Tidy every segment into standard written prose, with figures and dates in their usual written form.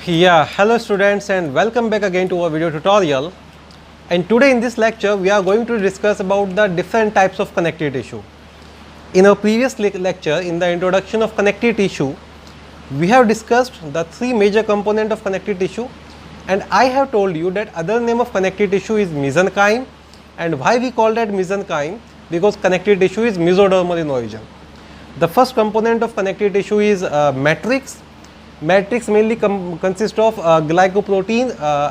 Yeah, hello students and welcome back again to our video tutorial. And today in this lecture we are going to discuss about the different types of connective tissue. In our previous lecture, in the introduction of connective tissue, we have discussed the three major components of connective tissue, and I have told you that other name of connective tissue is mesenchyme. And why we call that mesenchyme? Because connective tissue is mesodermal in origin. The first component of connective tissue is matrix. Matrix mainly consists of glycoprotein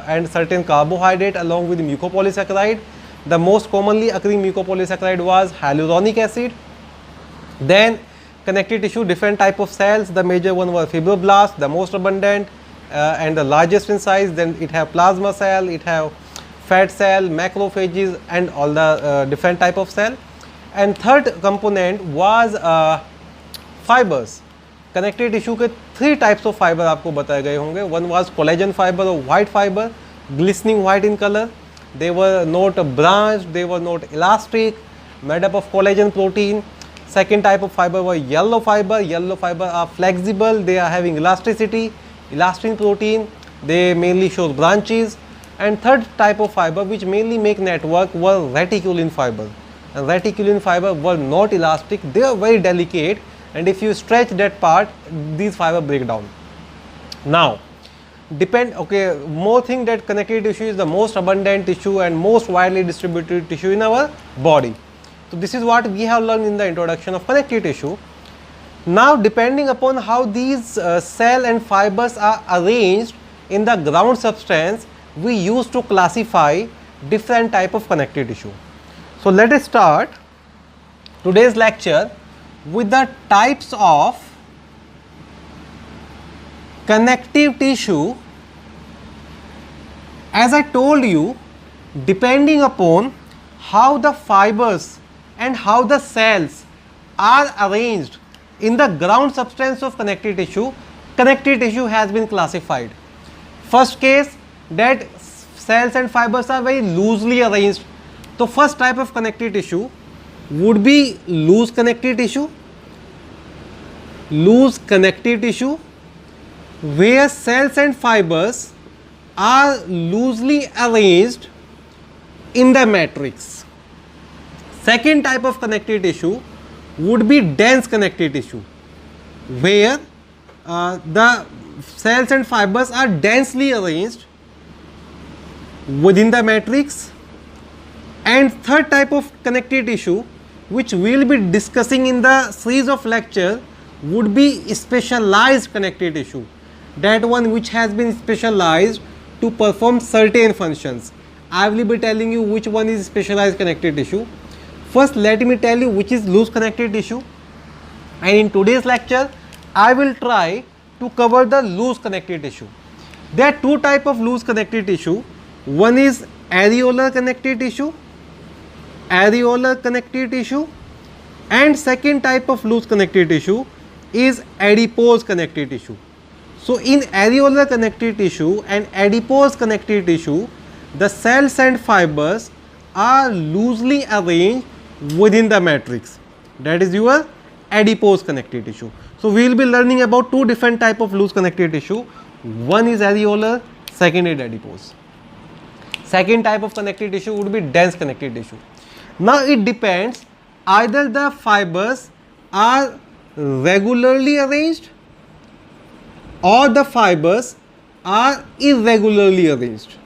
and certain carbohydrate along with mucopolysaccharide. The most commonly occurring mucopolysaccharide was hyaluronic acid. Then connective tissue, different type of cells. The major one were fibroblasts, the most abundant and the largest in size. Then it have plasma cell, it have fat cell, macrophages and all the different type of cell. And third component was fibers. Connective tissue के three types of fibre आपको बताए गए होंगे. One was collagen fibre और white fibre, glistening white in colour. They were not branch, they were not elastic, made up of collagen protein. Second type of fiber were yellow fiber. Yellow fiber are flexible, they are having elasticity, elastin protein, they mainly show branches. And third type of fiber which mainly make network were reticulin fiber. And reticulin fiber were not elastic, they are very delicate, and if you stretch that part, these fiber break down. Now, more thing that connective tissue is the most abundant tissue and most widely distributed tissue in our body. So this is what we have learned in the introduction of connective tissue. Now, depending upon how these cell and fibers are arranged in the ground substance, we used to classify different type of connective tissue. So let us start today's lecture with the types of connective tissue. As I told you, depending upon how the fibers and how the cells are arranged in the ground substance of connective tissue has been classified. First case, that cells and fibers are very loosely arranged. So first type of connective tissue would be loose connective tissue. Loose connective tissue where cells and fibers are loosely arranged in the matrix. Second type of connective tissue would be dense connective tissue where the cells and fibers are densely arranged within the matrix. And third type of connective tissue which we will be discussing in the series of lecture would be specialized connective tissue. That one which has been specialized to perform certain functions. I will be telling you which one is specialized connective tissue. First, let me tell you which is loose connective tissue, and in today's lecture I will try to cover the loose connective tissue. There are two types of loose connective tissue. One is areolar connective tissue, and second type of loose connective tissue is adipose connective tissue. So in areolar connective tissue and adipose connective tissue, the cells and fibers are loosely arranged within the matrix. That is your adipose connective tissue. So we will be learning about two different type of loose connective tissue. One is areolar, second is adipose. Second type of connective tissue would be dense connective tissue. Now it depends, either the fibers are regularly arranged or the fibers are irregularly arranged.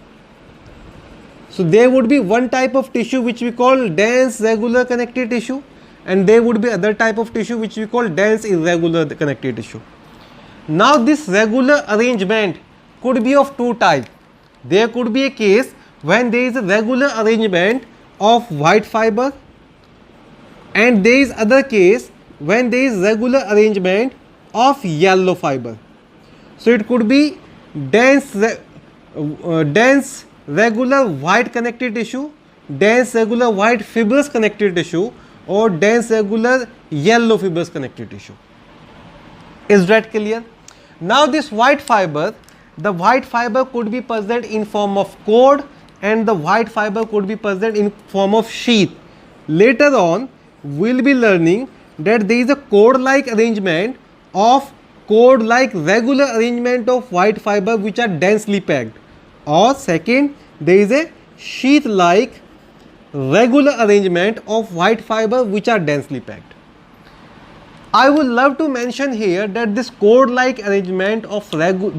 So there would be one type of tissue which we call dense regular connective tissue, and there would be other type of tissue which we call dense irregular connective tissue. Now this regular arrangement could be of two types. There could be a case when there is a regular arrangement of white fiber, and there is other case when there is regular arrangement of yellow fiber. So it could be dense regular white connective tissue, dense regular white fibrous connective tissue, or dense regular yellow fibrous connective tissue. Is that clear? Now this white fiber, the white fiber could be present in form of cord, and the white fiber could be present in form of sheath. Later on we will be learning that there is a cord like arrangement of cord like regular arrangement of white fiber which are densely packed, or second, there is a sheath like regular arrangement of white fiber which are densely packed. I would love to mention here that this cord like arrangement of regular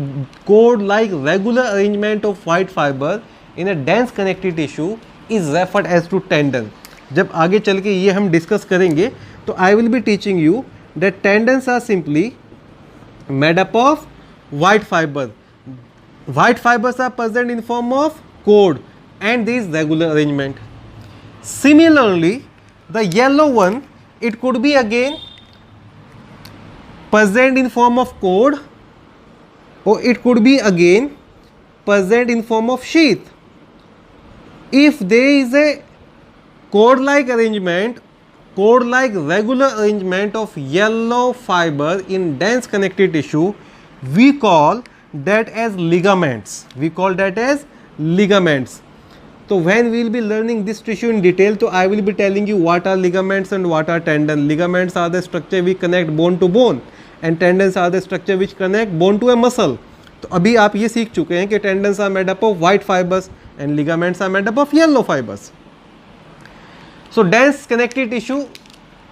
arrangement of white fiber in a dense connective tissue is referred as to tendon. जब आगे चल के ये हम discuss करेंगे तो I will be teaching you that tendons are simply made up of white fiber. White fibers are present in form of cord and this regular arrangement. Similarly, the yellow one, it could be again present in form of cord, or it could be again present in form of sheath. If there is a cord like arrangement, cord like regular arrangement of yellow fiber in dense connective tissue, we call that as ligaments. We call that as ligaments. So when we will be learning this tissue in detail, so I will be telling you what are ligaments and what are tendon. Ligaments are the structure which connect bone to bone and tendons are the structure which connect bone to a muscle. तो अभी आप ये सीख चुके हैं कि tendons are made up of white fibers and ligaments are made up of yellow fibers. So dense connective tissue,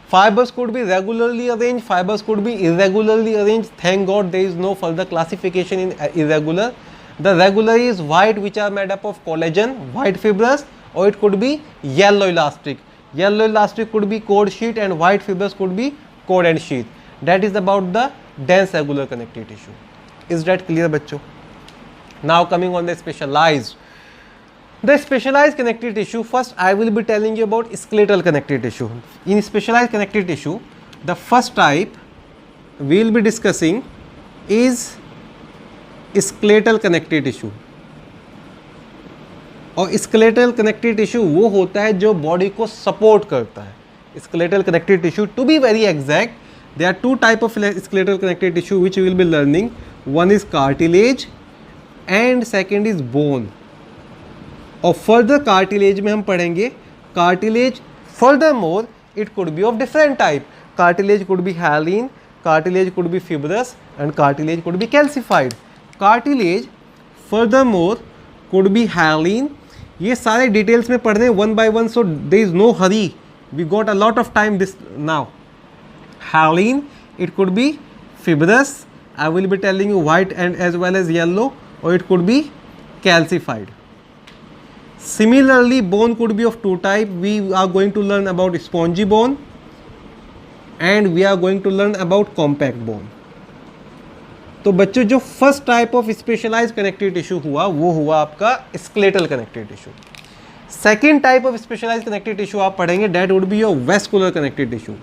fibers could be regularly arranged, fibers could be irregularly arranged. Thank God there is no further classification in irregular. The regular is white, which are made up of collagen, white fibrous, or it could be yellow elastic. Yellow elastic could be cord sheath and white fibrous could be cord and sheath. That is about the dense regular connective tissue. Is that clear, bachcho? Now coming on the specialized. The specialized connective tissue, first I will be telling you about skeletal connective tissue. In specialized connective tissue, the first type we will be discussing is skeletal connective tissue. और skeletal connective tissue वो होता है जो body को support करता है. Skeletal connective tissue, to be very exact, there are two type of skeletal connective tissue which we will be learning. One is cartilage and second is bone. और further cartilage में हम पढ़ेंगे cartilage. Furthermore, it could be of different type. Cartilage could be hyaline, cartilage could be fibrous, and cartilage could be calcified. Cartilage furthermore could be hyaline. ये सारे details में पढ़ रहे हैं one by one, so there is no hurry. We got a lot of time this now. Hyaline, it could be fibrous. I will be telling you white and as well as yellow, or it could be calcified. Similarly, bone could be of two types. We are going to learn about spongy bone and we are going to learn about compact bone. तो बच्चों जो first type of specialise connective tissue हुआ वो हुआ आपका skeletal connective tissue. Second type of specialise connective tissue आप पढ़ेंगे that would be your vascular connective tissue.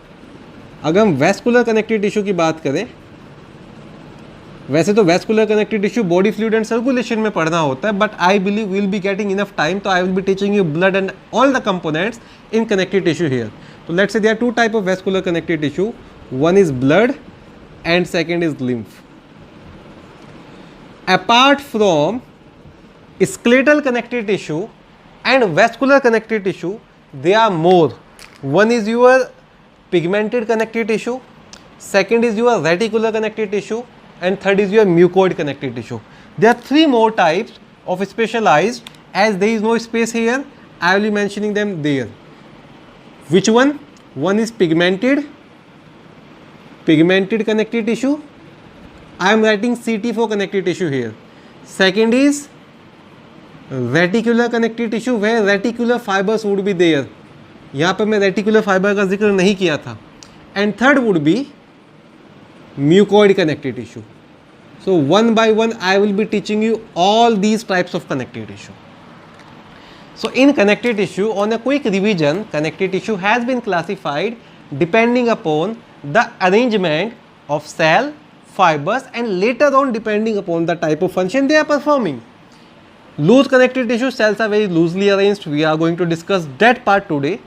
अगर हम वेस्कुलर कनेक्टिव टिश्यू की बात करें, वैसे तो vascular connective tissue body fluid and circulation में पढ़ना होता है, but I believe will be getting enough time, तो I will be teaching you blood and all the components in connective tissue here. तो let's say there are two type of vascular connective tissue. One is blood and second is lymph. Apart from skeletal connective tissue and vascular connective tissue, there are more. One is your pigmented connective tissue, second is your reticular connective tissue, and third is your mucoid connective tissue. There are three more types of specialized. As there is no space here, I will be mentioning them there. Which one? One is pigmented connective tissue. I am writing CT for connective tissue here. Second is reticular connective tissue where reticular fibers would be there. यहाँ पर मैं reticular fiber का जिक्र नहीं किया था. And third would be mucoid connective tissue. So one by one I will be teaching you all these types of connective tissue. So in connective tissue, on a quick revision, connective tissue has been classified depending upon the arrangement of cell, fibers, and later on depending upon the type of function they are performing. Loose connective tissue, cells are very loosely arranged. We are going to discuss that part today.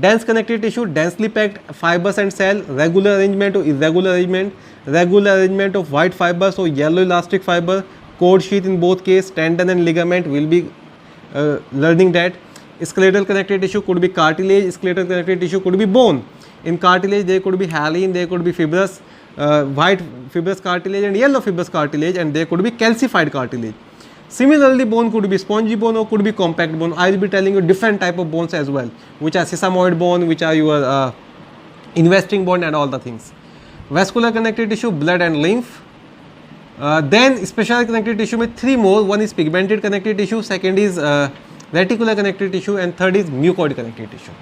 Dense connective tissue, densely packed fibers and cell, regular arrangement or irregular arrangement, regular arrangement of white fibers or yellow elastic fiber, cord sheath in both case, tendon and ligament. We will be learning that. Skeletal connective tissue could be cartilage, skeletal connective tissue could be bone. In cartilage there could be hyaline, there could be fibrous. white fibrous cartilage and yellow fibrous cartilage, and there could be calcified cartilage. Similarly, bone could be spongy bone or could be compact bone. I will be telling you different type of bones as well, which are sesamoid bone, which are your investing bone and all the things. Vascular connective tissue, blood and lymph. Then special connective tissue में 3 more. One is pigmented connective tissue, second is reticular connective tissue, and third is mucoid connective tissue.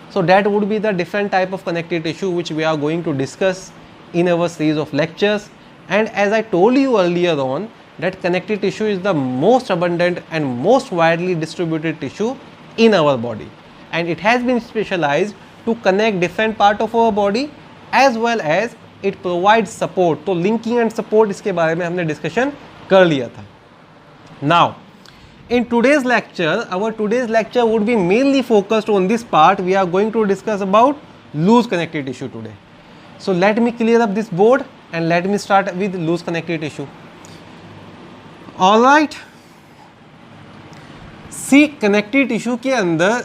So that would be the different type of connective tissue which we are going to discuss in our series of lectures. And as I told you earlier on, that connective tissue is the most abundant and most widely distributed tissue in our body, and it has been specialized to connect different part of our body as well as it provides support. तो linking and support इसके बारे में हमने discussion कर लिया था. Now in today's lecture, our today's lecture would be mainly focused on this part. We are going to discuss about loose connective tissue today. So let me clear up this board and let me start with loose connective tissue. All right. See, connective tissue के अंदर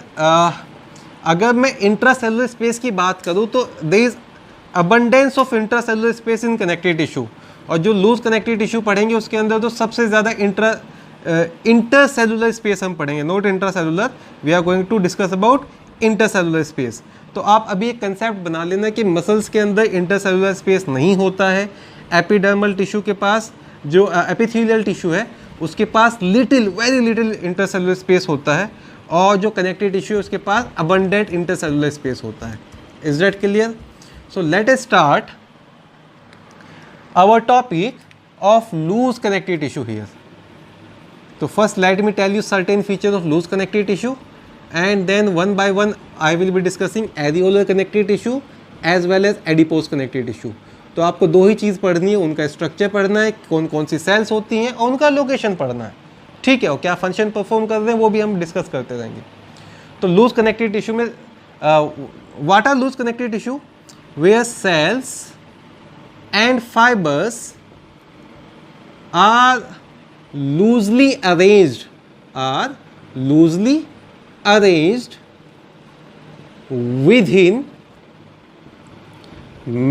अगर मैं intracellular space की बात करूँ तो there is abundance of intracellular space in connective tissue, और जो लूज कनेक्टिव टिश्यू पढ़ेंगे उसके अंदर तो सबसे ज़्यादा इंटरसेलुलर स्पेस हम पढ़ेंगे, not intracellular. We are going to discuss about intercellular space. तो आप अभी एक कंसेप्ट बना लेना कि मसल्स के अंदर इंटरसेलुलर स्पेस नहीं होता है. एपिडर्मल टिश्यू के पास जो एपिथेलियल टिश्यू है उसके पास little, very little intercellular space होता है, और जो कनेक्टिव टिश्यू है उसके पास अबंडेंट इंटरसेलुलर स्पेस होता है. Is that clear? So let us start our topic of loose connective tissue here. तो first let me tell you certain feature of loose connective tissue, and then one by one I will be discussing areolar connective tissue as well as adipose connective tissue. तो आपको दो ही चीज़ पढ़नी है, उनका structure पढ़ना है, कौन कौन सी सेल्स होती हैं, और उनका लोकेशन पढ़ना है. ठीक है, और क्या फंक्शन परफॉर्म कर रहे हैं वो भी हम डिस्कस करते रहेंगे. तो लूज कनेक्टिव टिश्यू में what are loose connective tissue? Where cells and fibres are loosely arranged within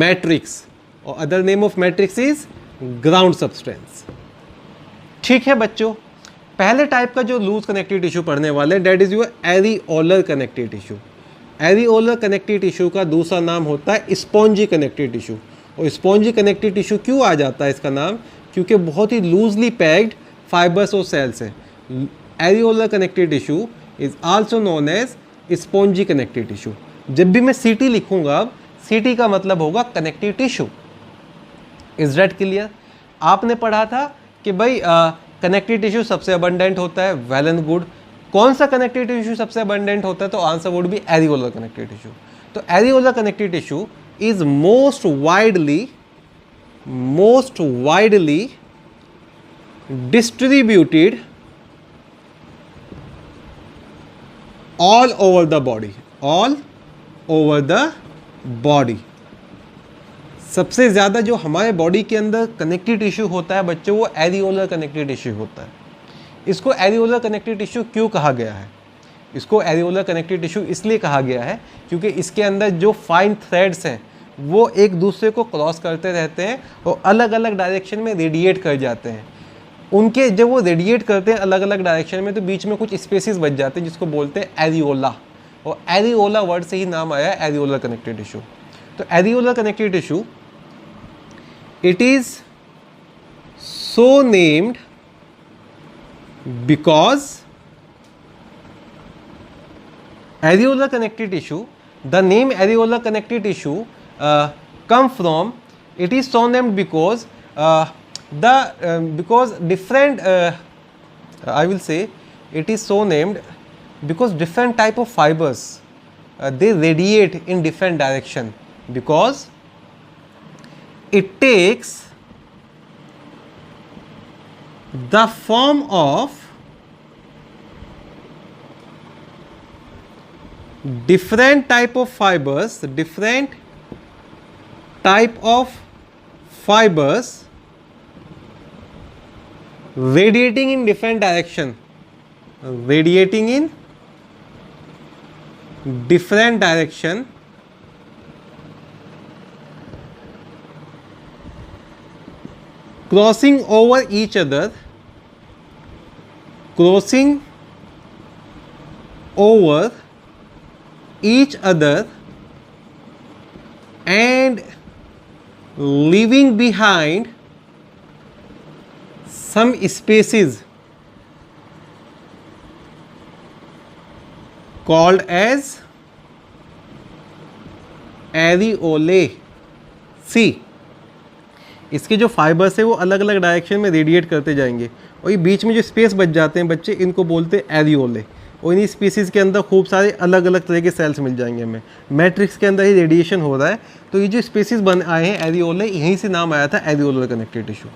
matrix, or other name of matrix is ground substance. ठीक है बच्चों, पहले टाइप का जो लूज कनेक्टिव टिश्यू पढ़ने वाले that is your areolar connective tissue. Areolar connective tissue का दूसरा नाम होता है स्पॉन्जी कनेक्टिव टिश्यू. और स्पॉन्जी कनेक्टिव टिश्यू क्यों आ जाता है इसका नाम? क्योंकि बहुत ही लूजली पैक्ड फाइबर्स और सेल्स है. Areolar connective tissue is also known as spongy connective tissue. जब भी मैं सीटी लिखूंगा, सीटी का मतलब होगा connective tissue. Is that clear? आपने पढ़ा था कि भाई कनेक्टिव टिश्यू सबसे अबंडेंट होता है. Well and good. कौन सा कनेक्टिव टिश्यू सबसे अबंडेंट होता है? तो answer would be areolar connective tissue. तो areolar connective tissue is most widely distributed all over the body. सबसे ज़्यादा जो हमारे बॉडी के अंदर कनेक्टिव टिश्यू होता है बच्चों, वो एरिओलर कनेक्टिव टिश्यू होता है. इसको एरिओलर कनेक्टिव टिश्यू क्यों कहा गया है? इसको एरिओलर कनेक्टिव टिश्यू इसलिए कहा गया है क्योंकि इसके अंदर जो फाइन थ्रेड्स हैं वो एक दूसरे को क्रॉस करते रहते हैं और अलग अलग डायरेक्शन में रेडिएट कर जाते हैं. उनके जब वो रेडिएट करते हैं अलग अलग डायरेक्शन में तो बीच में कुछ स्पेसेस बच जाते हैं जिसको बोलते हैं एरिओला, और एरिओला वर्ड से ही नाम आया है एरिओलर कनेक्टिव टिश्यू. तो areolar connective tissue it is so named because areolar connective tissue, the name areolar connective tissue come from, it is so named because because different I will say it is so named because different type of fibers they radiate in different direction, because it takes the form of different type of fibers, radiating in different direction, crossing over each other, crossing over each other and leaving behind some species called as areolae. सी, इसके जो fibres है वो अलग अलग direction में radiate करते जाएंगे और ये बीच में जो स्पेस बच जाते हैं बच्चे, इनको बोलते हैं एरियोले। और इन्हीं स्पीसीज़ के अंदर खूब सारे अलग अलग तरह के सेल्स मिल जाएंगे हमें। मैट्रिक्स के अंदर ही रेडिएशन हो रहा है, तो ये जो स्पीसीज़ बन आए हैं एरियोले, यहीं से नाम आया था एरियोलर कनेक्टिव टिश्यू।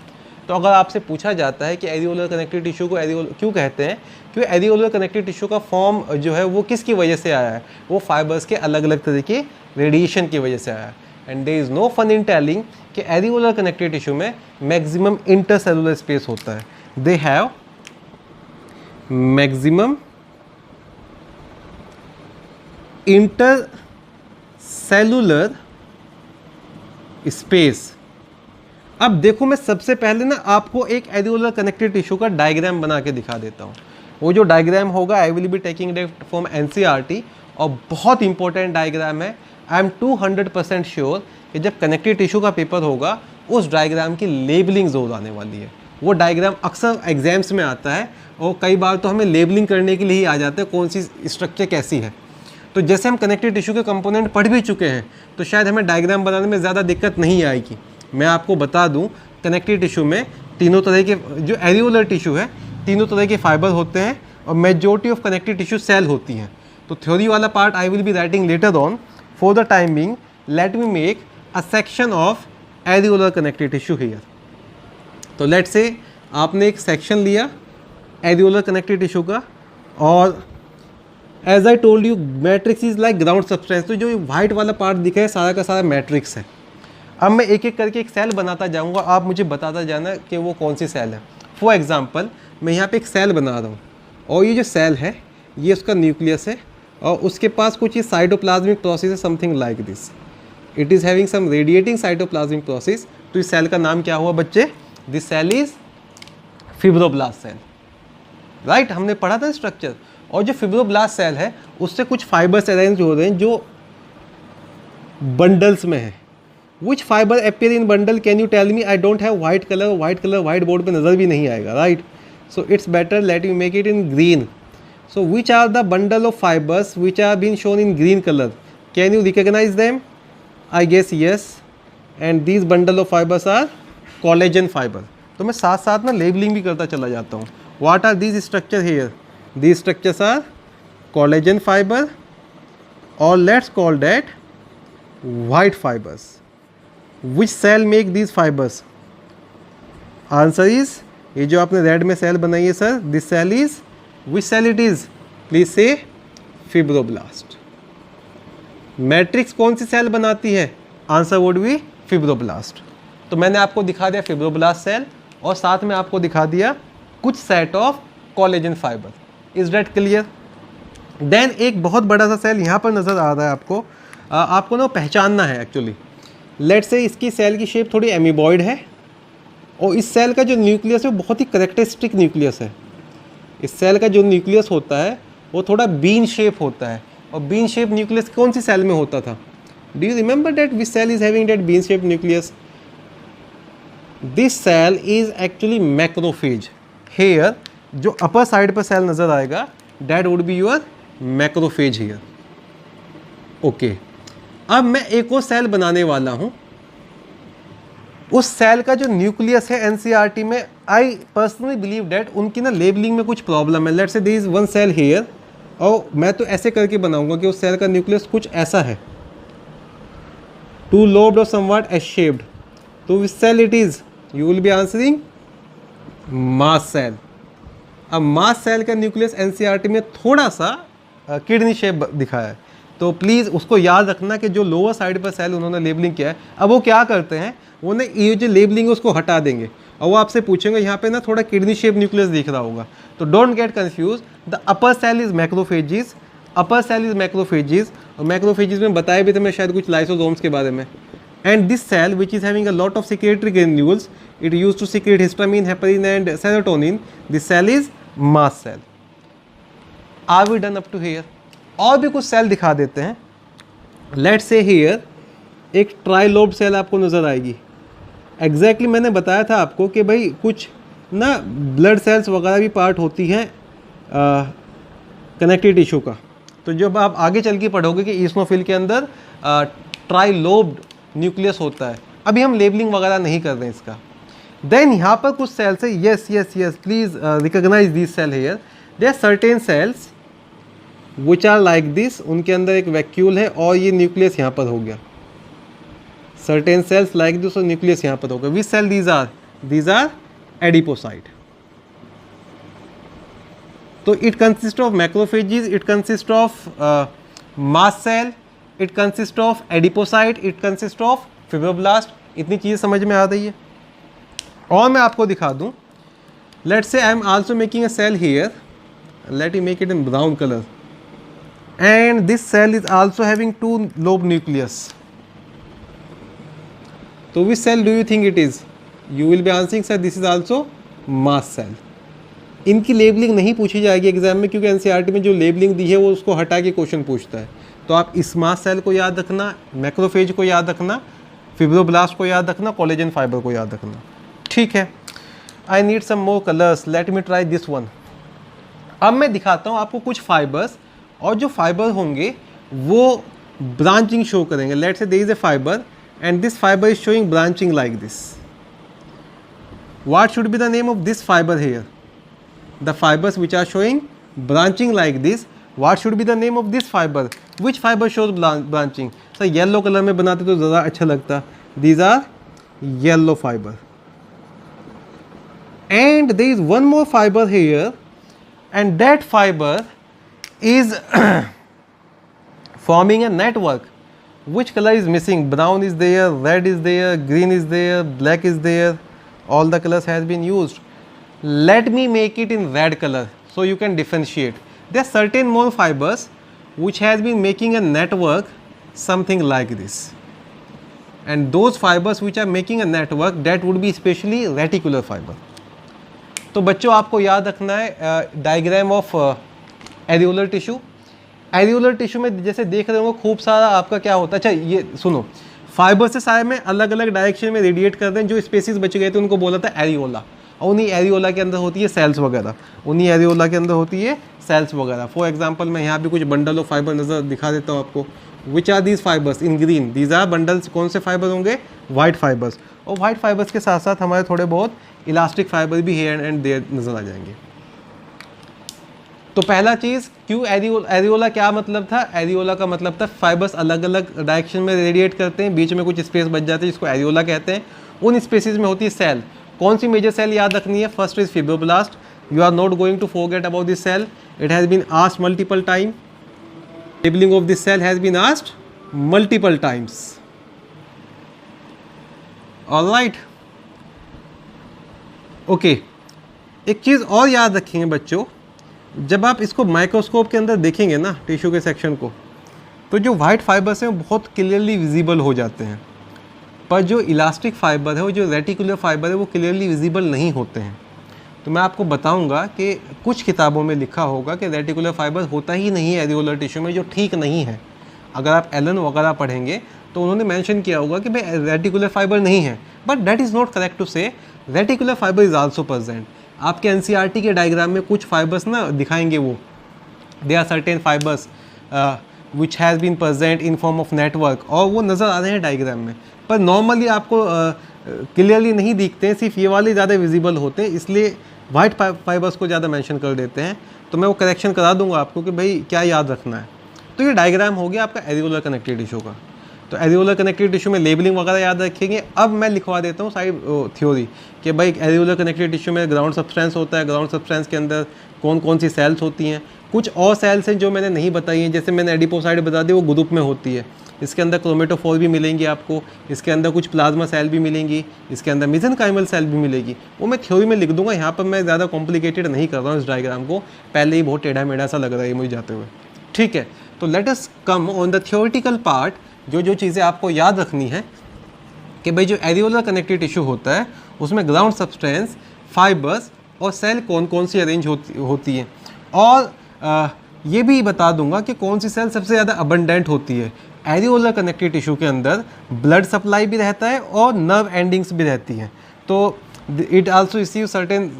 तो अगर आपसे पूछा जाता है कि एरियोलर कनेक्टिव टिश्यू को एरियोल क्यों कहते हैं, क्योंकि एरियोलर कनेक्टिव टिश्यू का फॉर्म जो है वो किसकी वजह से आया है, वो फाइबर्स के अलग अलग तरह के रेडिएशन की वजह से आया है। And there is no fun in telling कि एरियोलर कनेक्टिव टिश्यू में मैक्सिमम इंटरसेलुलर स्पेस होता है। They have maximum intercellular space. अब देखो, मैं सबसे पहले ना आपको एक एरियोलर कनेक्टिव टिश्यू का डायग्राम बना के दिखा देता हूँ। वो जो डायग्राम होगा I will be taking it from NCERT और बहुत इंपॉर्टेंट डायग्राम है। आई एम 200% श्योर कि जब कनेक्टिव टिश्यू का पेपर होगा उस डायग्राम की लेबलिंग ज़रूर आने वाली है। वो डायग्राम अक्सर एग्जाम्स में आता है और कई बार तो हमें लेबलिंग करने के लिए ही आ जाता है कौन सी स्ट्रक्चर कैसी है। तो जैसे हम कनेक्टिव टिश्यू के कंपोनेंट पढ़ भी चुके हैं तो शायद हमें डायग्राम बनाने में ज़्यादा दिक्कत नहीं आएगी। मैं आपको बता दूं, कनेक्टिव टिश्यू में तीनों तरह के, जो एरियोलर टिश्यू है, तीनों तरह के फाइबर होते हैं और majority of connective tissue cell होती हैं। तो थ्योरी वाला part I will be writing later on. For the time being let me make a section of areolar connective tissue here. तो लेट से आपने एक सेक्शन लिया एरियोलर कनेक्टिव टिश्यू का, और as I told you matrix is like ground substance. तो जो white वाला part दिखा है सारा का सारा मैट्रिक्स है। अब मैं एक एक करके एक सेल बनाता जाऊंगा, आप मुझे बताता जाना कि वो कौन सी सेल है। फॉर एग्जांपल मैं यहाँ पे एक सेल बना रहा हूँ और ये जो सेल है ये उसका न्यूक्लियस है और उसके पास कुछ ये साइटोप्लाज्मिक प्रोसेस है, something like this. It is having some radiating cytoplasmic process. तो इस सेल का नाम क्या हुआ बच्चे? This cell is fibroblast cell, right. हमने पढ़ा था स्ट्रक्चर। और जो फिब्रोब्लास्ट सेल है उससे कुछ फाइबर्स अरेंज हो रहे हैं जो बंडल्स में है। Which fibre appear in bundle, can you tell me? I don't have white colour, white colour white board पे नज़र भी नहीं आएगा, right. So it's better let you make it in green. So which are the bundle of fibres which are been shown in green colour, can you recognise them? I guess yes. And these bundle of fibres are collagen fibre. तो मैं साथ साथ ना labelling भी करता चला जाता हूँ। What are these structure here? These structures are collagen fiber, or let's call that white fibers. Which cell make these fibers? Answer is, ये जो आपने रेड में सेल बनाई है sir, this cell is, which cell it is? Please say fibroblast. Matrix कौन सी cell बनाती है? Answer would B fibroblast. तो मैंने आपको दिखा दिया फिब्रोब्लास्ट सेल और साथ में आपको दिखा दिया कुछ set of collagen fibre. Is that clear? Then एक बहुत बड़ा सा सेल यहाँ पर नज़र आ रहा है आपको। आपको ना पहचानना है एक्चुअली। लेट से इसकी सेल की शेप थोड़ी एमीबॉइड है और इस सेल का जो न्यूक्लियस है वो बहुत ही करेक्टरिस्टिक न्यूक्लियस है। इस सेल का जो न्यूक्लियस होता है वो थोड़ा बीन शेप होता है। और बीन शेप न्यूक्लियस कौन सी सेल में होता था? Do you remember that which cell is having that bean shape nucleus? This cell is actually macrophage. Here जो अपर साइड पर सेल नज़र आएगा that would be your macrophage here. Okay, अब मैं एक और सेल बनाने वाला हूँ। उस सेल का जो न्यूक्लियस है एनसीईआरटी में, आई पर्सनली बिलीव दैट उनकी ना लेबलिंग में कुछ प्रॉब्लम है। Let's say there is one cell here, और मैं तो ऐसे करके बनाऊंगा कि उस सेल का न्यूक्लियस कुछ ऐसा है, टू लोब्ड और समवॉट एस शेप्ड। तो which cell it is? You will be answering mast cell. अब मास सेल का न्यूक्लियस एनसीईआरटी में थोड़ा सा किडनी शेप दिखाया है, तो प्लीज़ उसको याद रखना कि जो लोअर साइड पर सेल उन्होंने लेबलिंग किया है, अब वो क्या करते हैं, वो ना ये जो लेबलिंग है उसको हटा देंगे और वो आपसे पूछेंगे यहाँ पे ना थोड़ा किडनी शेप न्यूक्लियस दिख रहा होगा। तो don't get confuse, the upper cell is macrophages, upper cell is macrophages. और मैक्रोफेजिस में बताया भी था मैं शायद कुछ लाइसोसोम्स के बारे में। and this cell which is having a lot of secretory granules, it used to secrete histamine, heparin and serotonin. This cell is mast cell. Are we done up to here? और भी कुछ cell दिखा देते हैं. Let's say here एक ट्राइलोब cell आपको नज़र आएगी. एग्जैक्टली मैंने बताया था आपको कि भाई कुछ ना ब्लड सेल्स वगैरह भी पार्ट होती हैं कनेक्टिव टिश्यू का. तो जब आप आगे चल के पढ़ोगे कि ईस्नोफिल के अंदर ट्राइलोब्ड न्यूक्लियस होता है. अभी हम लेबलिंग वगैरह नहीं कर रहे हैं इसका. देन यहाँ पर कुछ सेल्स है. Yes yes yes, please recognise this cell here. There are certain cells which are like this. उनके अंदर एक वैक्यूल है और ये न्यूक्लियस यहाँ पर हो गया. सर्टेन सेल्स लाइक दिस और न्यूक्लियस यहाँ पर होगा. Which cell these are? These are adipocyte. तो it consist of macrophages, it consist of mast cell, it consist of adipocyte, it consist of fibroblast. इतनी चीज़ें समझ में आ रही है. और मैं आपको दिखा दूं. Let's say I am also making a cell here. Let me make it in brown colour. And this cell is also having 2 lobe nucleus. तो which cell do you think it is? You will be answering sir this is also mast cell. इनकी labelling नहीं पूछी जाएगी exam में, क्योंकि NCERT में जो labelling दी है वो उसको हटा के क्वेश्चन पूछता है. तो आप इस मास्ट सेल को याद रखना, मैक्रोफेज को याद रखना, फिब्रोब्लास्ट को याद रखना, कोलेजन फाइबर को याद रखना. ठीक है. I need some more colours. Let me try this one. अब मैं दिखाता हूँ आपको कुछ फाइबर्स, और जो फाइबर होंगे वो ब्रांचिंग शो करेंगे. Let's say there is a fibre and this fiber is showing branching like this. What should be the name of this fiber here? The fibers which are showing branching like this, what should be the name of this fiber? Which fiber shows branching? So yellow color में बनाते तो ज़्यादा अच्छा लगता. These are yellow fiber. And there is one more fiber here, and that fiber is forming a network. Which color is missing? Brown is there, red is there, green is there, black is there. All the colors has been used. Let me make it in red color so you can differentiate. There are certain more fibers which has been making a network something like this. And those fibers which are making a network, that would be especially reticular fiber. तो बच्चों आपको याद रखना है diagram of areolar tissue. Areolar tissue में जैसे देख रहे होंगे खूब सारा आपका क्या होता है. अच्छा ये सुनो, फाइबर से सारे में अलग अलग डायरेक्शन में रेडिएट करते हैं. जो स्पेसीज बच गए थे उनको बोला था एरियोला, और उन्हीं एरियोला के अंदर होती है सेल्स वगैरह. उन्हीं एरियोला के अंदर होती है सेल्स वगैरह. फॉर एग्जांपल मैं यहाँ भी कुछ बंडल ऑफ फाइबर नज़र दिखा देता हूँ आपको. Which are these fibres in green? These are bundles. कौन से फाइबर होंगे? White fibres. और वाइट फाइबर्स के साथ साथ हमारे थोड़े बहुत इलास्टिक फाइबर भी हेयर एंड देयर नज़र आ जाएंगे. तो पहला चीज़, क्यों एरियोला क्या मतलब था? एरियोला का मतलब था फाइबर्स अलग अलग डायरेक्शन में रेडिएट करते हैं, बीच में कुछ स्पेस बच जाते हैं जिसको एरियोला कहते हैं. उन स्पेसिस में होती है सेल. कौन सी मेजर सेल याद रखनी है? First is fibroblast. You are not going to forget about this cell. It has been asked multiple time. Labelling of this cell has been asked multiple times. Alright, okay. एक चीज़ और याद रखेंगे बच्चों, जब आप इसको माइक्रोस्कोप के अंदर देखेंगे ना टिश्यू के सेक्शन को, तो जो वाइट फाइबर्स हैं वो बहुत क्लियरली विजिबल हो जाते हैं. पर जो इलास्टिक फाइबर है, वो जो रेटिकुलर फाइबर है, वो क्लियरली विजिबल नहीं होते हैं. तो मैं आपको बताऊंगा कि कुछ किताबों में लिखा होगा कि रेटिकुलर फाइबर होता ही नहीं है एरियोलर टिश्यू में, जो ठीक नहीं है. अगर आप एलन वगैरह पढ़ेंगे तो उन्होंने मेंशन किया होगा कि भाई रेटिकुलर फाइबर नहीं है. But that is not correct to say. Reticular fibre is also present. आपके एनसीईआरटी के डायग्राम में कुछ फाइबर्स ना दिखाएंगे, वो they are certain fibres which has been present in form of network, और वो नज़र आ रहे हैं डायग्राम में. पर नॉर्मली आपको क्लियरली नहीं दिखते हैं, सिर्फ ये वाले ज़्यादा विजिबल होते हैं, इसलिए वाइट फाइबर्स को ज़्यादा मेंशन कर देते हैं. तो मैं वो करेक्शन करा दूंगा आपको कि भाई क्या याद रखना है. तो ये डायग्राम हो गया आपका एरियोलर कनेक्टिव टिश्यू का. तो एरियोलर कनेक्टिव टिश्यू में लेबलिंग वगैरह याद रखेंगे. अब मैं लिखवा देता हूँ साइड थ्योरी कि भाई एरियोलर कनेक्टिव टिश्यू में ग्राउंड सब्सटेंस होता है. ग्राउंड सब्सटेंस के अंदर कौन कौन सी सेल्स होती हैं. कुछ और सेल्स हैं जो मैंने नहीं बताई हैं, जैसे मैंने एडिपोसाइट बता दी, वो ग्रुप में होती है. इसके अंदर क्रोमेटोफोर भी मिलेंगी आपको, इसके अंदर कुछ प्लाज्मा सेल भी मिलेंगी, इसके अंदर मेसेनकाइमल सेल भी मिलेगी. वो मैं थ्योरी में लिख दूंगा. यहाँ पर मैं ज़्यादा कॉम्प्लिकेटेड नहीं कर रहा हूँ इस डायग्राम को. पहले ही बहुत टेढ़ा मेढ़ा सा लग रहा है मुझे जाते हुए. ठीक है, तो let us come on the theoretical part. जो जो चीज़ें आपको याद रखनी है कि भाई जो एरियोलर कनेक्टिव टिश्यू होता है उसमें ग्राउंड सब्सटेंस, फाइबर्स और सेल कौन कौन सी अरेंज होती हैं, और ये भी बता दूंगा कि कौन सी सेल सबसे ज़्यादा अबंडेंट होती है। एरियोलर कनेक्टिव टिश्यू के अंदर ब्लड सप्लाई भी रहता है और नर्व एंडिंग्स भी रहती हैं, तो it also receive certain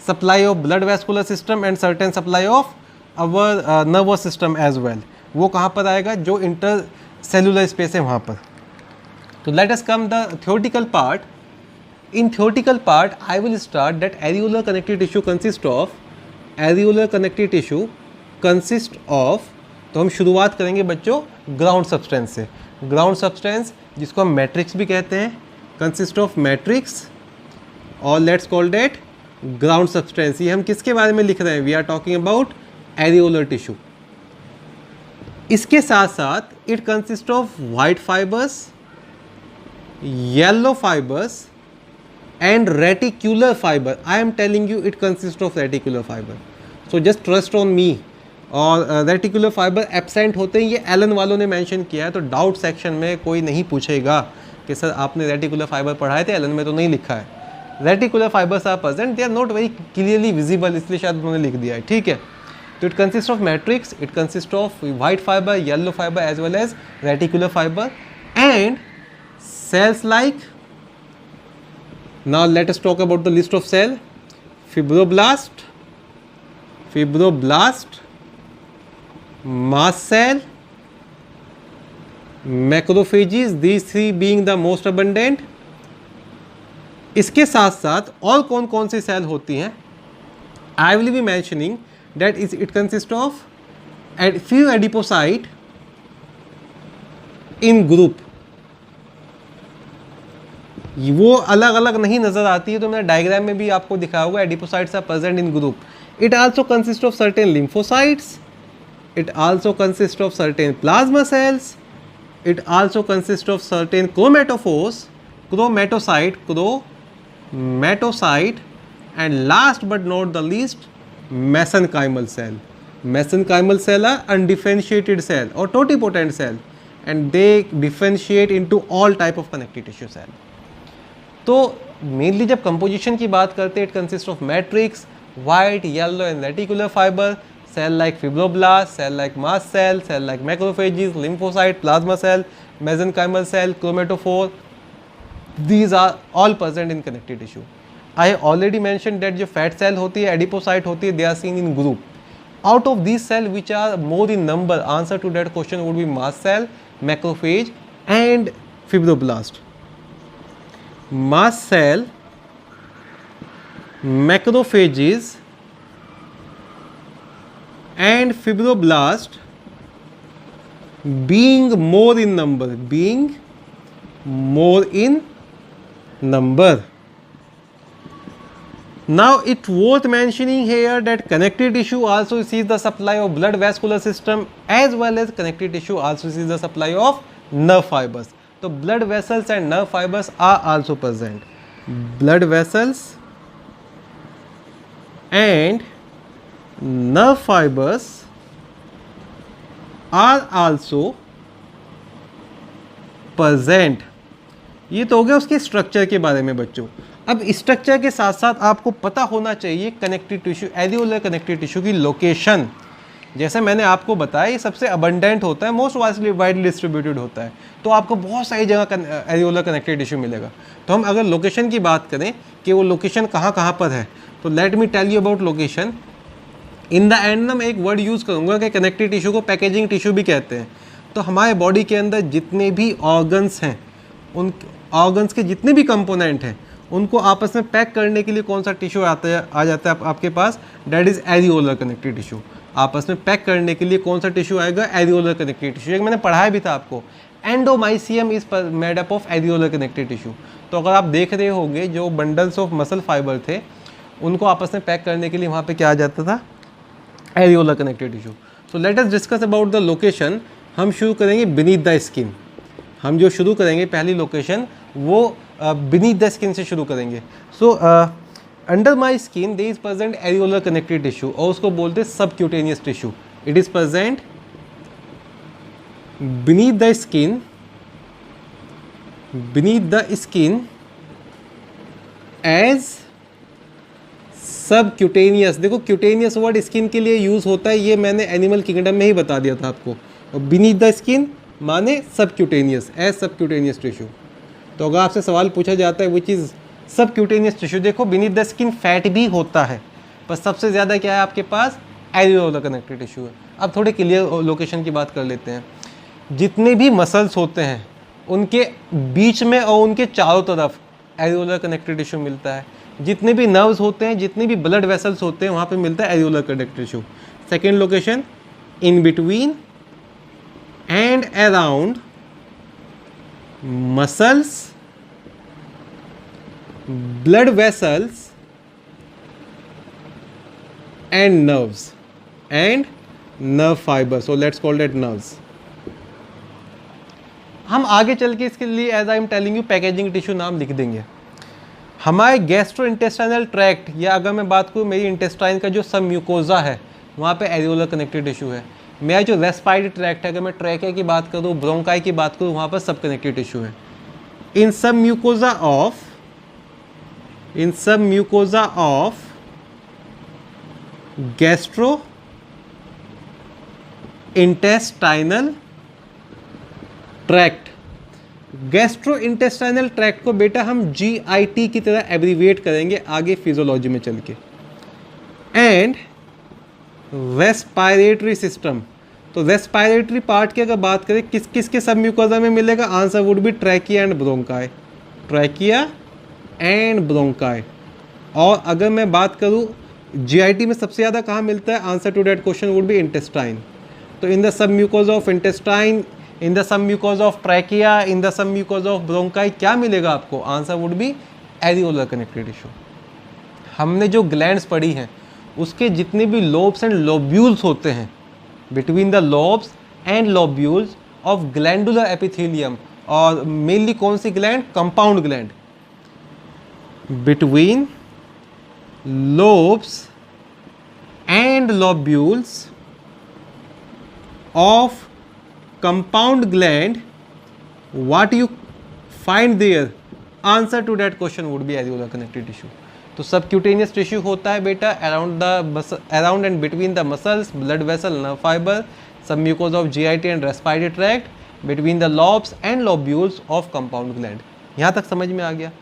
supply of blood vascular system and certain supply of our nervous system as well. वो कहाँ पर आएगा? जो इंटर सेलुलर स्पेस है वहाँ पर। तो let us come the theoretical part. In theoretical part, I will start that areolar connective tissue consists of तो हम शुरुआत करेंगे बच्चों ग्राउंड सब्सटेंस से। ग्राउंड सब्सटेंस जिसको हम मैट्रिक्स भी कहते हैं, कंसिस्ट ऑफ मैट्रिक्स, और let's call that ground substance. ये हम किसके बारे में लिख रहे हैं? We are talking about areolar tissue. इसके साथ साथ it consist of white fibres, yellow fibers and reticular fiber. I am telling you it consists of reticular fiber, so just trust on me. और रेटिकुलर फाइबर एब्सेंट होते हैं, ये Elon वालों ने mention किया है, तो डाउट सेक्शन में कोई नहीं पूछेगा कि सर आपने रेटिकुलर फाइबर पढ़ाए थे, एलन में तो नहीं लिखा है। Reticular fibres are present, they are not very clearly visible, इसलिए शायद उन्होंने लिख दिया है, ठीक है। तो it consist of matrix, it consist of white fibre, yellow fibre as well as reticular fibre and cells like, now let us talk about the list of cell. Fibroblast, mast cell, macrophages, these three being the most abundant. इसके साथ साथ और कौन कौन सी cell होती हैं? I will be mentioning that it consists of few adipocyte in group. वो अलग अलग नहीं नजर आती है, तो मैंने डायग्राम में भी आपको दिखाया होगा। Adipocytes are present in group. It also consist of certain lymphocytes, it also consist of certain plasma cells, it also consist of certain chromatophores, chromatocyte and last but not the least mesenchymal cell. Mesenchymal cell are undifferentiated cell और totipotent cell, and they differentiate into all type of connective tissue cell. तो mainly जब composition की बात करते हैं, it consist of matrix, white, yellow and reticular fibre, cell like fibroblast, cell like mast cell, cell like macrophages, lymphocyte, plasma cell, mesenchymal cell, chromatophore, these are all present in connective tissue. I already mention that जो fat cell होती है, adipocyte होती है, they are seen in group. Out of these cell which are more in number, answer to that question would be mast cell, macrophage and fibroblast. Mast cell, macrophages and fibroblast being more in number. Now it worth mentioning here that connective tissue also receives the supply of blood vascular system as well as connective tissue also receives the supply of nerve fibers. So blood vessels and nerve fibers are also present. Blood vessels and nerve fibers are also present. ये तो हो गया उसके structure के बारे में बच्चों। अब स्ट्रक्चर के साथ साथ आपको पता होना चाहिए connective tissue, areolar connective tissue की लोकेशन। जैसे मैंने आपको बताया ये सबसे अबंडेंट होता है, मोस्ट वाइडली डिस्ट्रीब्यूटेड होता है, तो आपको बहुत सारी जगह एरियोलर कनेक्टिव टिश्यू मिलेगा। तो हम अगर लोकेशन की बात करें कि वो लोकेशन कहाँ कहाँ पर है, तो let me tell you about location. In the end ना मैं एक वर्ड यूज़ करूँगा कि कनेक्टिव टिश्यू को पैकेजिंग टिश्यू भी कहते हैं। तो हमारे बॉडी के अंदर जितने भी ऑर्गन्स हैं, उन ऑर्गन्स के जितने भी कंपोनेंट हैं, उनको आपस में पैक करने के लिए कौन सा टिश्यू आ जाता है आपके पास, that is areolar connective tissue. आपस में पैक करने के लिए कौन सा टिश्यू आएगा, एरियोलर कनेक्टिव टिश्यू। एक मैंने पढ़ाया भी था आपको, endomysium is made up of areolar connective tissue. तो अगर आप देख रहे होंगे जो बंडल्स ऑफ मसल फाइबर थे, उनको आपस में पैक करने के लिए वहाँ पे क्या आ जाता था, areolar connective tissue. So let us discuss about the location. हम शुरू करेंगे बीनीथ द स्किन। हम जो शुरू करेंगे पहली लोकेशन वो बीनीथ द स्किन से शुरू करेंगे। So under my skin they is present areolar connective tissue, और उसको बोलते हैं subcutaneous tissue. It is present beneath the skin beneath the skin as subcutaneous. देखो क्यूटेनियस वर्ड स्किन के लिए यूज होता है, ये मैंने एनिमल किंगडम में ही बता दिया था आपको। और बीनीथ द स्किन माने सबक्यूटेनियस, एज सबक्यूटेनियस टिश्यू। तो अगर आपसे सवाल पूछा जाता है विच इज सबक्यूटेनियस टिश्यू, देखो बीनीथ द स्किन फैट भी होता है, पर सबसे ज़्यादा क्या है आपके पास, एरियोलर कनेक्टिव टिश्यू है। अब थोड़े क्लियर लोकेशन की बात कर लेते हैं। जितने भी मसल्स होते हैं उनके बीच में और उनके चारों तरफ एरियोलर कनेक्टिव टिश्यू मिलता है। जितने भी नर्व्स होते हैं, जितने भी ब्लड वेसल्स होते हैं, वहाँ पे मिलता है areolar connective tissue. Second location, in between and around muscles, blood vessels and nerves and nerve fibre, so let's call that nerves. हम आगे चल के इसके लिए as I am telling you packaging tissue नाम लिख देंगे। हमारे गैस्ट्रो इंटेस्टाइनल ट्रैक्ट, या अगर मैं बात करूँ मेरी इंटेस्टाइन का जो सब म्यूकोजा है वहाँ पे एरियोलर कनेक्टिव टिश्यू है। मेरा जो रेस्पायरेटरी ट्रैक्ट है, अगर मैं ट्रैकिया की बात करूँ, ब्रोंकाई की बात करूँ, वहाँ पर सब कनेक्टिव टिश्यू है। इन सब mucosa of gastro intestinal tract, gastro intestinal tract को बेटा हम GIT की तरह एब्रीविएट करेंगे आगे फिजियोलॉजी में चल के। एंड रेस्पायरेटरी सिस्टम, तो रेस्पायरेटरी पार्ट की अगर बात करें किस किस के सब म्यूकोजा में मिलेगा, answer would B trachea and bronchi, trachea and bronchi. और अगर मैं बात करूँ GIT में सबसे ज़्यादा कहाँ मिलता है, answer to that question would be intestine. तो in the submucosa of intestine, in the submucosa of trachea, in the submucosa of bronchi क्या मिलेगा आपको, answer would be areolar connective tissue. हमने जो glands पढ़ी हैं उसके जितने भी लोब्स एंड लोब्यूल्स होते हैं, between the lobes and lobules of glandular epithelium, और मेनली कौन सी gland, compound gland, between lobes and lobules of compound gland, what you find there, answer to that question would be areolar connective tissue। तो subcutaneous tissue होता है बेटा around and between the muscles, blood vessel, nerve fiber, submucosa of GIT and respiratory tract, between the lobes and lobules of compound gland। यहाँ तक समझ में आ गया।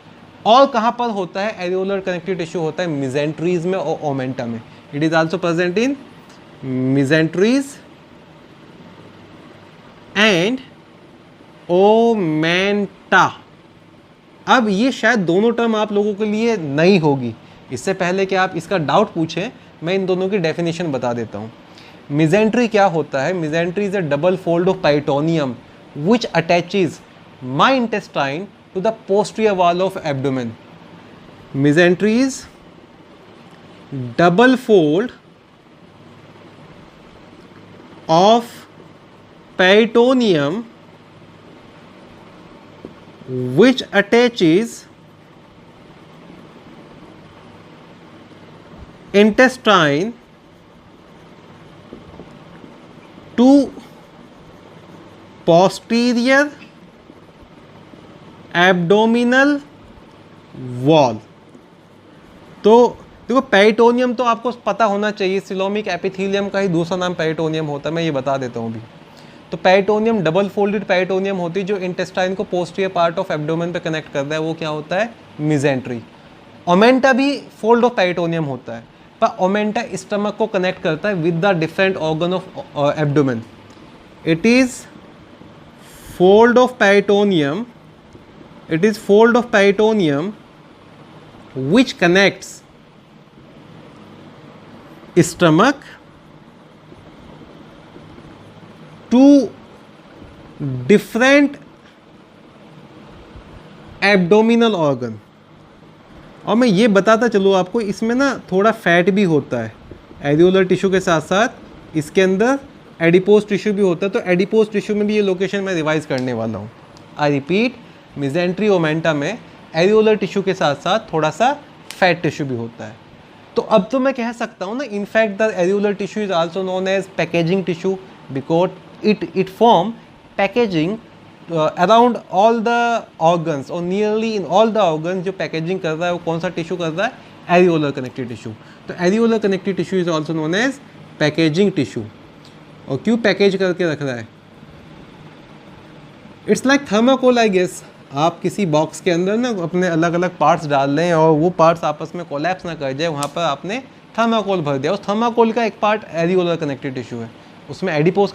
और कहाँ पर होता है एरियोलर कनेक्टिव टिश्यू, होता है मिजेंट्रीज में और ओमेंटा में। It is also present in mesenteries and omenta. अब ये शायद दोनों टर्म आप लोगों के लिए नई होगी, इससे पहले कि आप इसका डाउट पूछें मैं इन दोनों की डेफिनेशन बता देता हूँ। मिजेंट्री क्या होता है, mesentery is a double fold of peritoneum which attaches my intestine to the posterior wall of abdomen। Mesentery is double fold of peritoneum which attaches intestine to posterior abdominal wall. तो देखो peritoneum तो आपको पता होना चाहिए, coelomic epithelium का ही दूसरा नाम पेरिटोनियम होता है, मैं ये बता देता हूँ अभी। तो पेरिटोनियम डबल फोल्डेड पेरिटोनियम होती है जो इंटेस्टाइन को पोस्टीरियर पार्ट ऑफ एब्डोमेन पे कनेक्ट करता है, वो क्या होता है, मिजेंट्री। ओमेंटा भी फोल्ड ऑफ पेरिटोनियम होता है, पर ओमेंटा स्टमक को कनेक्ट करता है with the different organ of abdomen. It is fold of peritoneum, it is fold of peritoneum which connects stomach to different abdominal organ। और मैं ये बताता चलूँ आपको, इसमें ना थोड़ा फैट भी होता है एरियोलर टिश्यू के साथ साथ, इसके अंदर एडिपोज टिश्यू भी होता है। तो एडिपोज टिश्यू में भी ये लोकेशन मैं रिवाइज करने वाला हूँ। आई रिपीट, मिजेंट्री ओमेंटा में एरियोलर टिश्यू के साथ साथ थोड़ा सा फैट टिश्यू भी होता है। तो अब तो मैं कह सकता हूँ ना, in fact the areolar tissue is also known as packaging tissue because it form packaging around all the organs और nearly in all the organs जो पैकेजिंग कर रहा है वो कौन सा टिश्यू कर रहा है, एरियोलर कनेक्टिव टिश्यू। तो areolar connective tissue is also known as packaging tissue. और क्यों पैकेज करके रख रहा है, it's like thermocol I guess. आप किसी बॉक्स के अंदर ना अपने अलग अलग पार्ट्स डाल दें और वो पार्ट्स आपस में कोलैप्स ना कर जाए, वहाँ पर आपने थर्माकोल भर दिया। उस थर्माकोल का एक पार्ट एरियोलर कनेक्टिव टिश्यू है, उसमें एडिपोज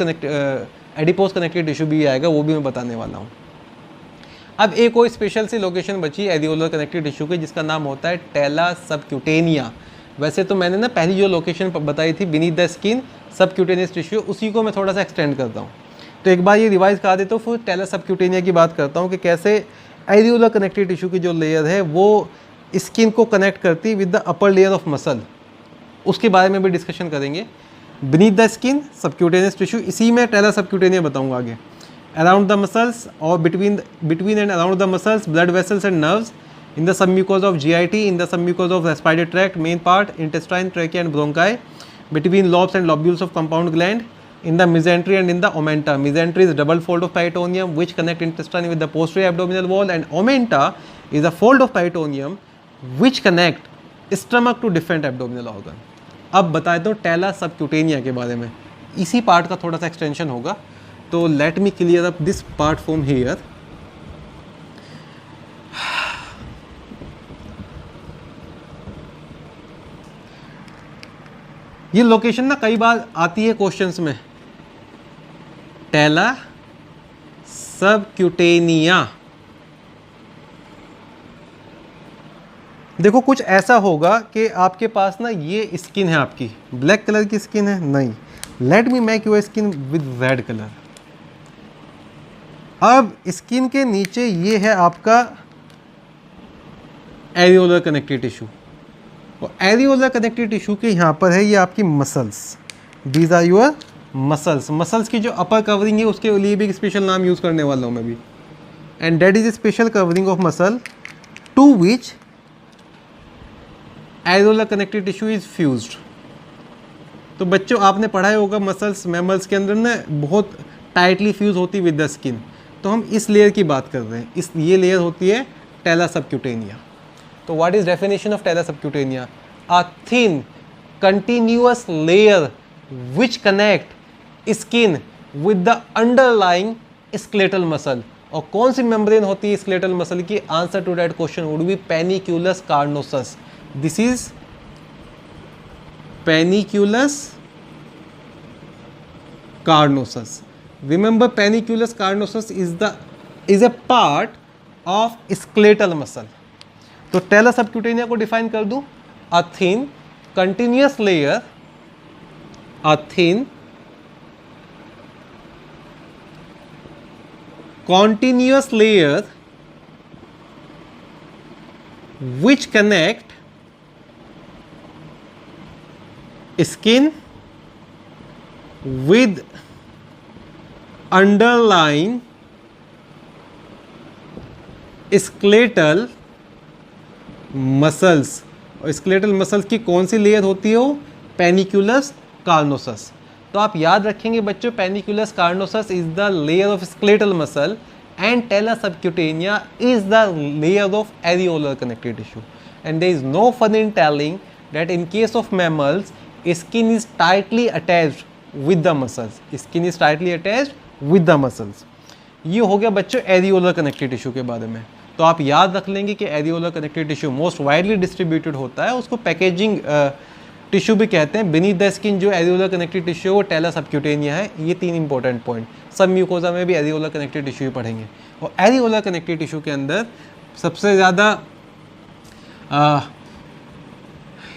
कनेक्टिव टिश्यू भी आएगा, वो भी मैं बताने वाला हूँ। अब एक और स्पेशल सी लोकेशन बची एरियोलर कनेक्टिव टिश्यू की, जिसका नाम होता है टेला सबक्यूटेनिया। वैसे तो मैंने ना पहली जो लोकेशन बताई थी beneath the skin subcutaneous tissue, उसी को मैं थोड़ा सा एक्सटेंड करता हूँ। तो एक बार ये रिवाइज करा देता हूँ, फिर टेला सबक्यूटेनिया की बात करता हूँ कि कैसे एरियोलर कनेक्टिव टिश्यू की जो लेयर है वो स्किन को कनेक्ट करती with the upper layer of muscle, उसके बारे में भी डिस्कशन करेंगे। Beneath the skin subcutaneous tissue, इसी में टेला सबक्यूटेनिया बताऊंगा आगे। अराउंड द मसल्स और between and around the muscles, blood vessels and nerves, in the submucosa of GIT, in the submucosa of respiratory tract, main part intestine, trachea and bronchi, between lobes and lobules of compound gland, in the mesentery and in the omentum. Mesentery is a double fold of peritoneum which connect intestine with the posterior abdominal wall, and omentum is a fold of peritoneum which connect stomach to different abdominal organ. अब बता देता हूँ टेला सबक्यूटेनिया के बारे में, इसी part का थोड़ा सा एक्सटेंशन होगा। तो let me clear up this part from here. ये लोकेशन ना कई बार आती है क्वेश्चंस में, टेला सबक्यूटेनिया। देखो कुछ ऐसा होगा कि आपके पास ना ये स्किन है, आपकी ब्लैक कलर की स्किन है, नहीं, let me make your skin with red colour. अब स्किन के नीचे ये है आपका एरियोलर कनेक्टिव टिश्यू, और एरियोलर कनेक्टिव टिश्यू के यहाँ पर है ये आपकी muscles, these are your muscles. Muscles की जो अपर कवरिंग है उसके लिए भी एक स्पेशल नाम यूज़ करने वाला हूँ मैं भी, and that is a special covering of muscle to which areolar connective tissue is fused. तो बच्चों आपने पढ़ा होगा मसल्स मैमल्स के अंदर ना बहुत टाइटली फ्यूज होती विद द स्किन, तो हम इस लेयर की बात कर रहे हैं। ये लेयर होती है टेला सबक्यूटेनिया। तो what is definition of tela subcutanea? A thin continuous layer which connect skin with the underlying skeletal muscle. और कौन सी मेम्ब्रेन होती है स्केलेटल मसल की? Answer to that question would be panniculus carnosus. This is panniculus carnosus. Remember, panniculus carnosus is a part of skeletal muscle. तो टेला सबक्यूटेनिया को define कर दूं, a thin continuous layer which connect skin with underlying skeletal muscles। और skeletal muscles की कौन सी layer होती है? वो पेनिक्यूलस कार्नोसस। तो आप याद रखेंगे बच्चों, panniculus carnosus is the layer of skeletal muscle and tela subcutanea is the layer of areolar connective tissue. And there is no fun in telling that in case of mammals, skin is tightly attached with the muscles. Skin is tightly attached with the muscles. ये हो गया बच्चों areolar connective tissue के बारे में। तो आप याद रख लेंगे कि areolar connective tissue most widely distributed होता है, उसको पैकेजिंग टिश्यू भी कहते हैं। बीनीथ द स्किन जो एरियोलर कनेक्टिव टिश्यू है वो टेला सबक्यूटेनिया है। ये तीन इंपॉर्टेंट पॉइंट। सब म्यूकोजा में भी एरियोलर कनेक्टिव टिश्यू ही पढ़ेंगे। और एरियोलर कनेक्टिव टिश्यू के अंदर सबसे ज़्यादा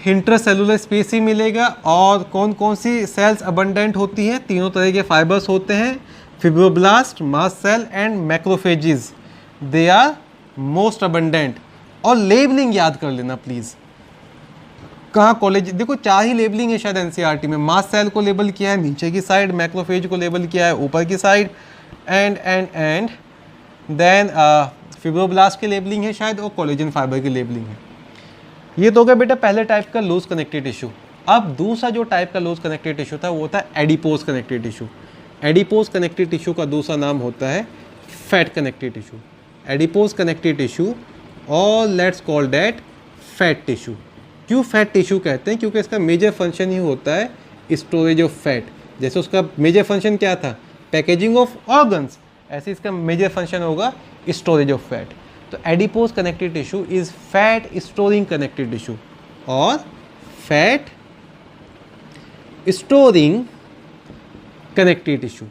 इंट्रासेलुलर स्पेस ही मिलेगा। और कौन कौन सी सेल्स अबंडेंट होती हैं? तीनों तरह के फाइबर्स होते हैं, fibroblast, mast cell and macrophages, they are most abundant. और लेबलिंग याद कर लेना प्लीज़। कहाँ कॉलेज देखो, चार ही लेबलिंग है शायद एनसीईआरटी में। मास्ट सेल को लेबल किया है नीचे की साइड, मैक्रोफेज को लेबल किया है ऊपर की साइड, एंड देन फिब्रोब्लास्ट की लेबलिंग है शायद, और कोलेजन फाइबर की लेबलिंग है। ये तो हो गया बेटा पहले टाइप का लूज कनेक्टिव टिश्यू। अब दूसरा जो टाइप का लूज कनेक्टिव टिश्यू था वो था adipose connective tissue. Adipose connective tissue का दूसरा नाम होता है fat connective tissue, adipose connective tissue, or let's call that fat tissue. क्यों फैट टिश्यू कहते हैं? क्योंकि इसका मेजर फंक्शन ही होता है स्टोरेज ऑफ फैट. जैसे उसका मेजर फंक्शन क्या था? पैकेजिंग ऑफ ऑर्गन्स, ऐसे इसका मेजर फंक्शन होगा स्टोरेज ऑफ फैट. तो adipose connective tissue is fat storing connective tissue और फैट स्टोरिंग कनेक्टिव टिश्यू.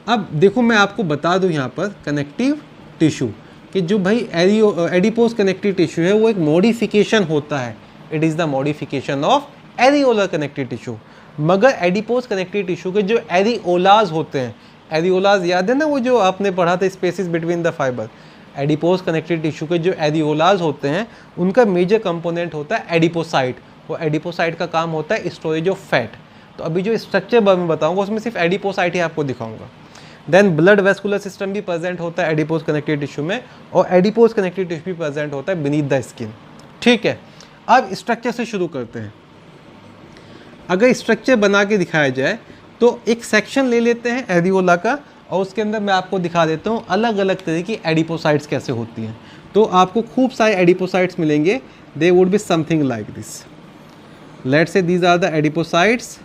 अब देखो मैं आपको बता दूं यहाँ पर कनेक्टिव टिश्यू कि जो भाई एडिपोज कनेक्टिव टिश्यू है वो एक मॉडिफिकेशन होता है. It is the modification of areolar connective tissue. मगर एडिपोज कनेक्टिव टिश्यू के जो एरियोलाज होते हैं, एरियोलाज याद है ना वो जो आपने पढ़ा था spaces between the fibre. Adipose connective tissue के जो एरियोलाज होते हैं उनका मेजर कंपोनेंट होता है एडिपोसाइट. वो एडिपोसाइट का काम होता है स्टोरेज ऑफ फैट. तो अभी जो स्ट्रक्चर मैं बताऊंगा उसमें सिर्फ एडिपोसाइट ही आपको दिखाऊंगा. देन ब्लड वेस्कुलर सिस्टम भी प्रेजेंट होता है एडिपोज कनेक्टिव टिश्यू में और एडिपोज कनेक्टिव टिश्यू भी प्रेजेंट होता है बीनीथ द स्किन. ठीक है, अब स्ट्रक्चर से शुरू करते हैं. अगर स्ट्रक्चर बना के दिखाया जाए तो एक सेक्शन ले लेते हैं एरियोला का और उसके अंदर मैं आपको दिखा देता हूँ अलग अलग तरह की एडिपोसाइट्स कैसे होती हैं. तो आपको खूब सारे एडिपोसाइट्स मिलेंगे. They would be something like this. Let's say these are the adipocytes.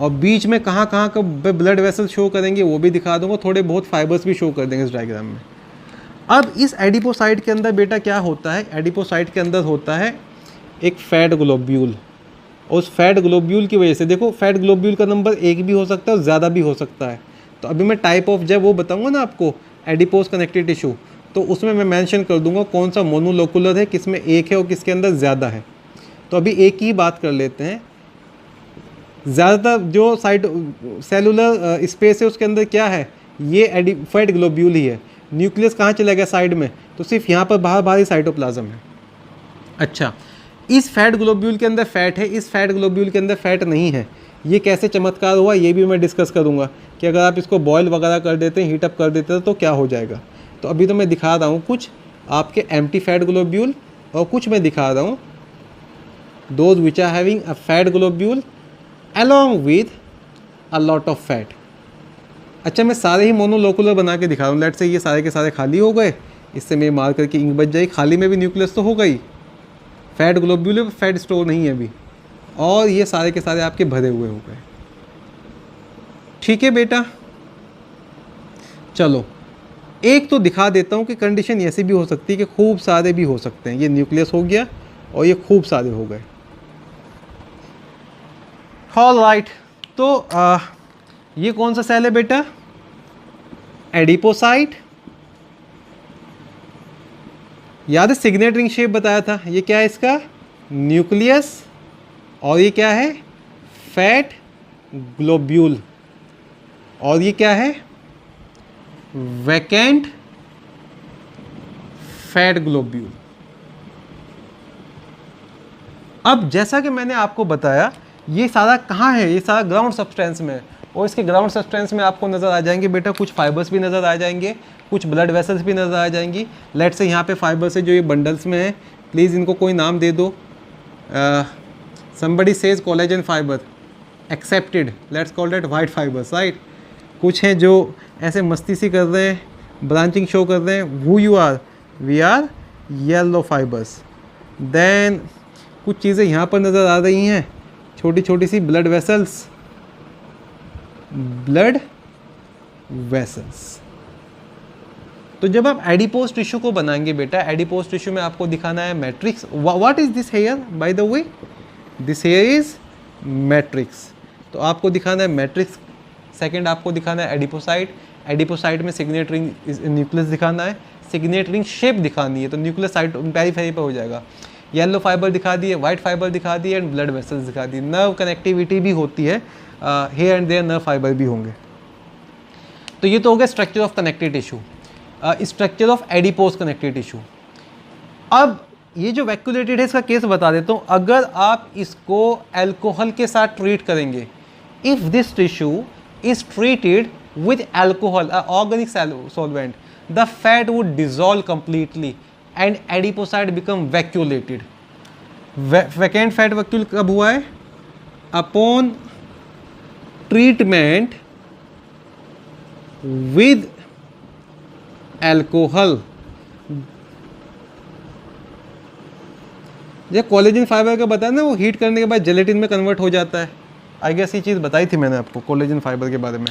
और बीच में कहाँ कहाँ का ब्लड वेसल शो करेंगे वो भी दिखा दूंगा. थोड़े बहुत फाइबर्स भी शो कर देंगे इस डायग्राम में. अब इस एडिपोसाइट के अंदर बेटा क्या होता है? एडिपोसाइट के अंदर होता है एक फैट ग्लोब्यूल. और उस फैट ग्लोब्यूल की वजह से देखो फैट ग्लोब्यूल का नंबर एक भी हो सकता है और ज़्यादा भी हो सकता है. तो अभी मैं टाइप ऑफ जब वो बताऊंगा ना आपको एडिपोज कनेक्टिव टिश्यू तो उसमें मैं मेंशन कर दूंगा कौन सा मोनोलोकुलर है, किस में एक है और किसके अंदर ज़्यादा है. तो अभी एक ही बात कर लेते हैं. ज़्यादातर जो साइड सेलुलर स्पेस है उसके अंदर क्या है? ये फैट ग्लोब्यूल ही है. न्यूक्लियस कहाँ चला गया? साइड में. तो सिर्फ यहाँ पर बाहर ही साइटोप्लाज्म है. अच्छा, इस फैट ग्लोब्यूल के अंदर फैट है, इस फैट ग्लोब्यूल के अंदर फैट नहीं है. ये कैसे चमत्कार हुआ ये भी मैं डिस्कस करूँगा कि अगर आप इसको बॉयल वगैरह कर देते हैं, हीटअप कर देते हैं तो क्या हो जाएगा. तो अभी तो मैं दिखा रहा हूँ कुछ आपके एम्प्टी फैट ग्लोब्यूल और कुछ मैं दिखा रहा हूँ those which are having a fat globule along with a lot of fat. अच्छा, मैं सारे ही मोनोलोकुलर बना के दिखा रहा हूँ. लेट्स से ये सारे के सारे खाली हो गए. इससे मैं मार करके इंक बच जाएगी. खाली में भी न्यूक्लियस तो हो गई. फैट ग्लोब्यूल है, फैट स्टोर नहीं है अभी. और ये सारे के सारे आपके भरे हुए हो गए. ठीक है बेटा, चलो एक तो दिखा देता हूँ कि कंडीशन ऐसी भी हो सकती है कि खूब सारे भी हो सकते हैं. ये न्यूक्लियस हो गया और ये खूब सारे हो गए. All right. तो ये कौन सा सेल है बेटा? एडिपोसाइट. याद है सिग्नेट रिंग शेप बताया था. ये क्या है इसका? न्यूक्लियस. और ये क्या है? Fat globule. और ये क्या है? Vacant fat globule. अब जैसा कि मैंने आपको बताया ये सारा कहाँ है? ये सारा ग्राउंड सब्सटेंस में है. और इसके ग्राउंड सब्सटेंस में आपको नज़र आ जाएंगे बेटा कुछ फाइबर्स भी नज़र आ जाएंगे, कुछ ब्लड वेसल्स भी नज़र आ जाएंगी. लेट्स से यहाँ पे फाइबर्स है जो ये बंडल्स में है. प्लीज़ इनको कोई नाम दे दो. Somebody says collagen fibre accepted. Let's call that white fibres. Right. कुछ हैं जो ऐसे मस्ती सी कर रहे हैं, ब्रांचिंग शो कर रहे हैं. Who you are? We are yellow fibres. देन कुछ चीज़ें यहाँ पर नज़र आ रही हैं, छोटी छोटी सी ब्लड वेसल्स. Blood vessels. तो जब आप एडिपोज टिश्यू को बनाएंगे बेटा, एडिपोज टिश्यू में आपको दिखाना है matrix. What is this here by the way? This here is matrix. तो आपको दिखाना है मैट्रिक्स. सेकंड आपको दिखाना है एडिपोसाइट. एडिपोसाइट में सिग्नेट रिंग न्यूक्लियस दिखाना है, सिग्नेट रिंग शेप दिखानी है. तो न्यूक्लियस साइट पेरीफेरी पर हो जाएगा. येलो फाइबर दिखा दिए, वाइट फाइबर दिखा दिए एंड ब्लड वेसल्स दिखा दिए. नर्व कनेक्टिविटी भी होती है, here and there nerve fibre भी होंगे. तो ये तो हो गया structure of connective tissue. Structure of adipose connective tissue. अब ये जो वैक्यूलेटेड है इसका केस बता देता हूँ. अगर आप इसको अल्कोहल के साथ ट्रीट करेंगे, if this tissue is treated with alcohol organic solvent, the fat would dissolve completely and adipocyte become vacuolated. Vacant fat vacuole कब हुआ है? Upon treatment with alcohol. ये कोलेजन फाइबर का बताया ना, वो हीट करने के बाद जेलेटिन में कन्वर्ट हो जाता है। आई गेस ये चीज़ बताई थी मैंने आपको कोलेजन फाइबर के बारे में।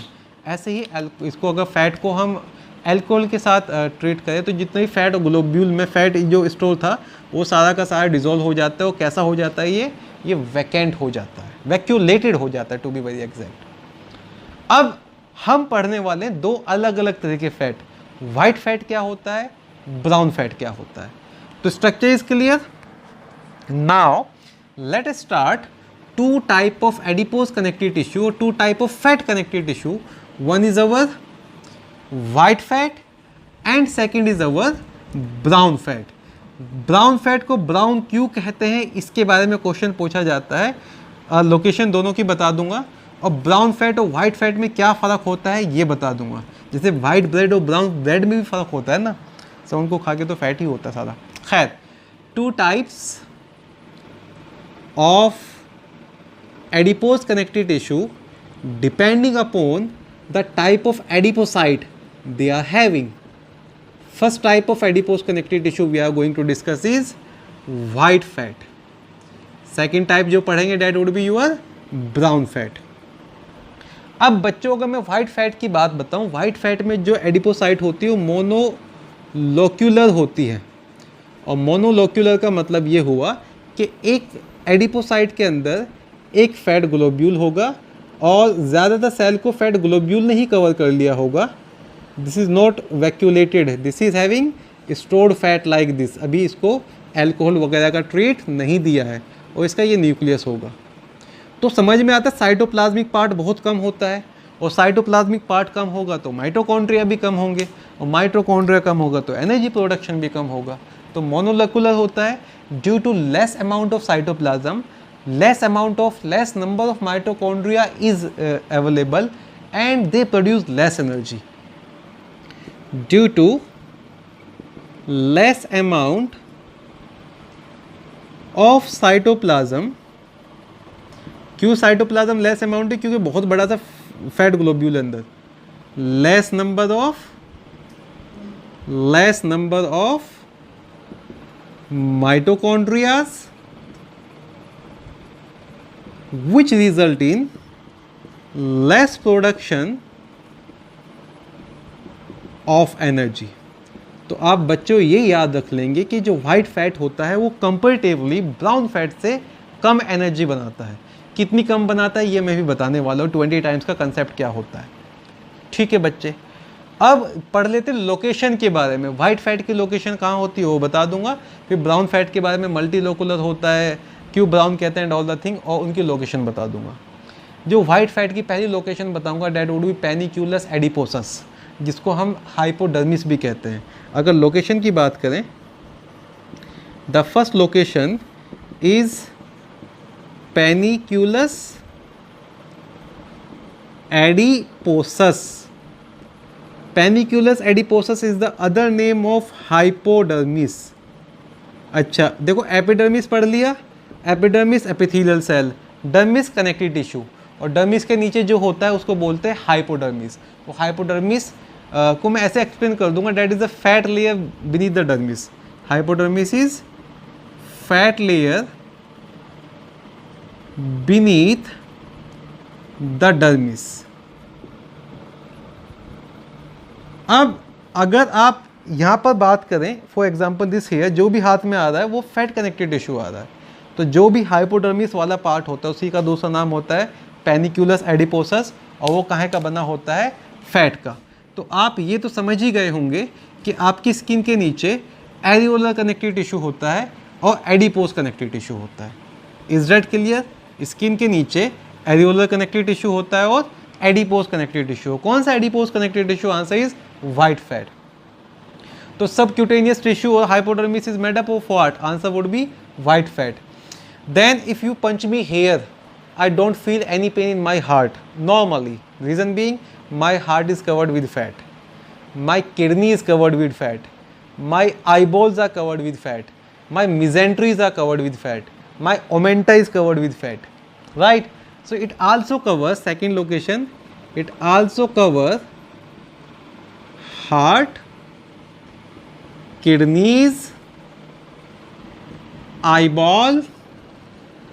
ऐसे ही इसको अगर फैट को हम एल्कोहल के साथ ट्रीट करें तो जितना भी फैट और ग्लोब्यूल में फैट जो स्टोर था वो सारा का सारा डिजोल्व हो जाता है। और कैसा हो जाता है ये वैकेंट हो जाता है, वैक्यूलेटेड हो जाता है टू बी वेरी एग्जैक्ट। अब हम पढ़ने वाले हैं दो अलग अलग तरह के फैट, वाइट फैट क्या होता है, ब्राउन फैट क्या होता है। तो structure is clear. Now let us start two type of adipose connective tissue or two type of fat connective tissue. One is our white fat and second is our brown fat. Brown fat को brown क्यों कहते हैं इसके बारे में question पूछा जाता है। लोकेशन दोनों की बता दूंगा और ब्राउन फैट और वाइट फैट में क्या फ़र्क होता है ये बता दूंगा। जैसे वाइट ब्रेड और ब्राउन ब्रेड में भी फ़र्क होता है ना, सब उनको खा के तो फैट ही होता है सारा। खैर, two types of adipose connective tissue depending upon the type of adipocyte they are having. First type of adipose connective tissue we are going to discuss is white fat. Second type जो पढ़ेंगे that would be your brown fat. अब बच्चों का मैं white fat की बात बताऊं, white fat में जो adipocyte होती है वो मोनोलोक्यूलर होती है। और मोनोलोक्यूलर का मतलब ये हुआ कि एक एडिपोसाइट के अंदर एक फैट ग्लोब्यूल होगा और ज़्यादातर सेल को फैट ग्लोब्यूल ने ही कवर कर लिया होगा। This is not vacuolated, this is having stored fat like this. अभी इसको एल्कोहल वगैरह का ट्रीट नहीं दिया है और इसका ये न्यूक्लियस होगा। तो समझ में आता है साइटोप्लाज्मिक पार्ट बहुत कम होता है और साइटोप्लाज्मिक पार्ट कम होगा तो माइटोकॉन्ड्रिया भी कम होंगे और माइटोकॉन्ड्रिया कम होगा तो एनर्जी प्रोडक्शन भी कम होगा। तो मोनोलेकुलर होता है due to less amount of cytoplasm, less number of mitochondria is available and they produce less energy. Due to less amount of cytoplasm, क्यों साइटोप्लाज्म लेस अमाउंट है? क्योंकि बहुत बड़ा सा फैट ग्लोब्यूल अंदर। Less number of mitochondrias which result in less production of energy. तो आप बच्चों ये याद रख लेंगे कि जो वाइट फैट होता है वो कंपैरेटिवली ब्राउन फैट से कम एनर्जी बनाता है। कितनी कम बनाता है ये मैं भी बताने वाला हूँ। 20 टाइम्स का कंसेप्ट क्या होता है, ठीक है बच्चे। अब पढ़ लेते लोकेशन के बारे में। वाइट फैट की लोकेशन कहाँ होती है वो बता दूंगा, फिर ब्राउन फैट के बारे में मल्टीलोकुलर होता है, क्यों ब्राउन कहते हैं एंड ऑल द थिंग, और उनकी लोकेशन बता दूंगा। जो वाइट फैट की पहली लोकेशन बताऊंगा डेट वुड बी पेनिक्यूलस एडिपोसस, जिसको हम हाइपोडर्मिस भी कहते हैं। अगर लोकेशन की बात करें, the first location is panniculus adiposus. Panniculus adiposus is the other name of hypodermis. अच्छा देखो, एपिडर्मिस पढ़ लिया, epidermis epithelial cell, dermis connective tissue, और डर्मिस के नीचे जो होता है उसको बोलते हैं हाइपोडर्मिस। तो हाइपोडर्मिस को मैं ऐसे एक्सप्लेन कर दूंगा, that is a fat layer beneath the dermis. Hypodermis is fat layer beneath the dermis. अब अगर आप यहाँ पर बात करें, फॉर एग्जाम्पल दिस हेयर, जो भी हाथ में आ रहा है वो फैट कनेक्टिव टिश्यू आ रहा है। तो जो भी हाइपोडर्मिस वाला पार्ट होता है उसी का दूसरा नाम होता है पेनिक्यूलस एडिपोसस, और वो कहाँ का बना होता है? फैट का। तो आप ये तो समझ ही गए होंगे कि आपकी स्किन के नीचे एरियोलर कनेक्टिव टिश्यू होता है और एडिपोज कनेक्टिव टिश्यू होता है। Is that clear? स्किन के नीचे एरियोलर कनेक्टिव टिश्यू होता है और एडिपोज कनेक्टिव टिश्यू। कौन सा adipose connective tissue? Answer is white fat. तो सबक्यूटेनियस टिश्यू और hypodermis is made up of what? Answer would B white fat. Then if you punch me here, I don't feel any pain in my heart normally. Reason being, my heart is covered with fat. My kidney is covered with fat. My eyeballs are covered with fat. My mesenteries are covered with fat. My omenta is covered with fat. Right? So it also covers, second location, it also covers heart kidneys, eyeball,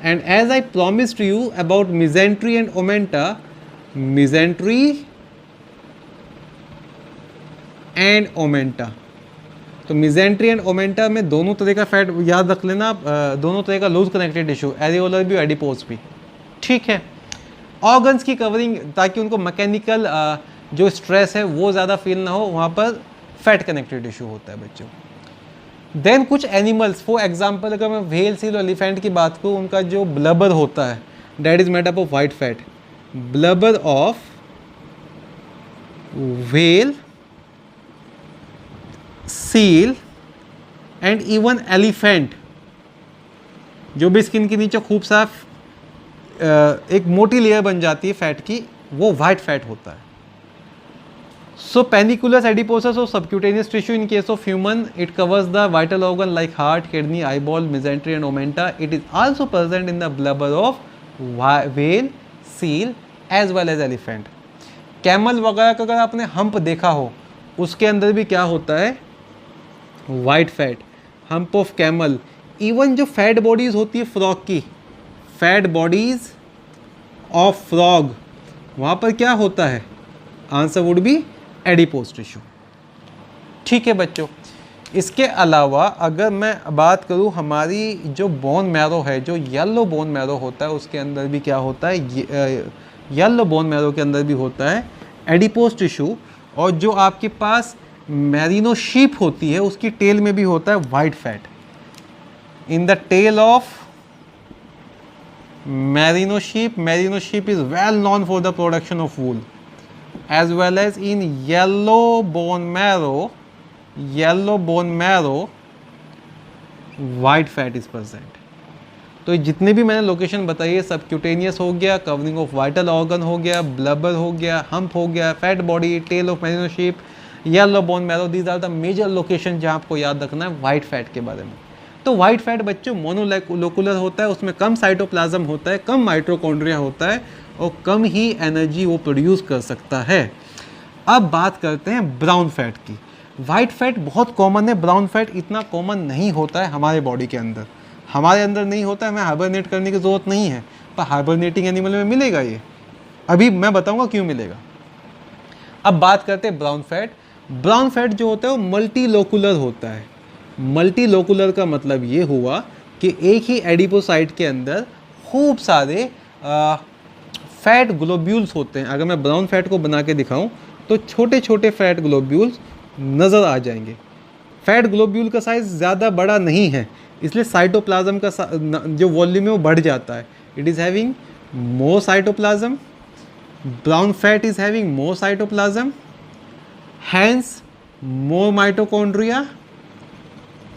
and as I promised to you about mesentery and omenta, mesentery and omenta. तो mesentery and ओमेंटा में दोनों तरह का fat याद रख लेना, दोनों तरह का लूज कनेक्टेड टिश्यू, एरियोलर भी, एडिपोज भी, ठीक है। ऑर्गन्स की कवरिंग ताकि उनको मैकेनिकल जो स्ट्रेस है वो ज़्यादा फील ना हो, वहाँ पर फैट कनेक्टेड टिश्यू होता है बच्चों। देन कुछ एनिमल्स, फॉर एग्जाम्पल अगर मैं व्हेल, सील और एलिफेंट की बात करूँ, उनका जो ब्लबर होता है that is made up of white fat. Blubber of whale, seal and even elephant, जो भी स्किन के नीचे खूब साफ एक मोटी लेयर बन जाती है फैट की, वो वाइट फैट होता है। So paniculous adiposis or subcutaneous tissue in case of human, it covers the vital organ like heart, kidney, eyeball, mesentery and omenta. It is also present in the blubber of whale, seal as well as elephant. Camel वगैरह का अगर आपने hump देखा हो, उसके अंदर भी क्या होता है, white fat, hump of camel. Even जो फैट बॉडीज होती है फ्रॉग की, फैट बॉडीज ऑफ फ्रॉग, वहाँ पर क्या होता है, answer would B adipose tissue, ठीक है बच्चों। इसके अलावा अगर मैं बात करूं हमारी जो बोन मैरो है, जो येलो बोन मैरो होता है, उसके अंदर भी क्या होता है, येलो बोन मैरो के अंदर भी होता है एडिपोज टिश्यू। और जो आपके पास मैरिनो शीप होती है, उसकी टेल में भी होता है white fat. In the tail of merino sheep is well known for the production of wool, as well as in yellow bone marrow white fat is present। तो जितने भी मैंने लोकेशन बताई है, सबक्यूटेनियस हो गया, कवरिंग ऑफ वाइटल ऑर्गन हो गया, ब्लबर हो गया, हम्प हो गया, fat body, tail of merino sheep, yellow bone marrow, these are the major location जहाँ आपको याद रखना है वाइट फैट के बारे में। तो वाइट फैट बच्चों मोनोलोकुलर होता है, उसमें कम साइटोप्लाज्म होता है, कम माइटोकॉन्ड्रिया होता है और कम ही एनर्जी वो प्रोड्यूस कर सकता है। अब बात करते हैं ब्राउन फैट की। वाइट फैट बहुत कॉमन है, ब्राउन फैट इतना कॉमन नहीं होता है हमारे बॉडी के अंदर, हमारे अंदर नहीं होता है, हमें हाइबरनेट करने की ज़रूरत नहीं है, पर हाइबरनेटिंग एनिमल में मिलेगा ये, अभी मैं बताऊंगा क्यों मिलेगा। अब बात करते हैं ब्राउन फैट। ब्राउन फैट जो होता है वो मल्टीलोकुलर होता है। मल्टीलोकुलर का मतलब ये हुआ कि एक ही एडिपोसाइट के अंदर खूब सारे फैट ग्लोब्यूल्स होते हैं। अगर मैं ब्राउन फैट को बना के दिखाऊं तो छोटे छोटे फैट ग्लोब्यूल्स नज़र आ जाएंगे। फैट ग्लोब्यूल का साइज़ ज़्यादा बड़ा नहीं है, इसलिए साइटोप्लाज्म का जो वॉल्यूम है वो बढ़ जाता है। It is having more cytoplasm, brown fat is having more cytoplasm, hence more mitochondria.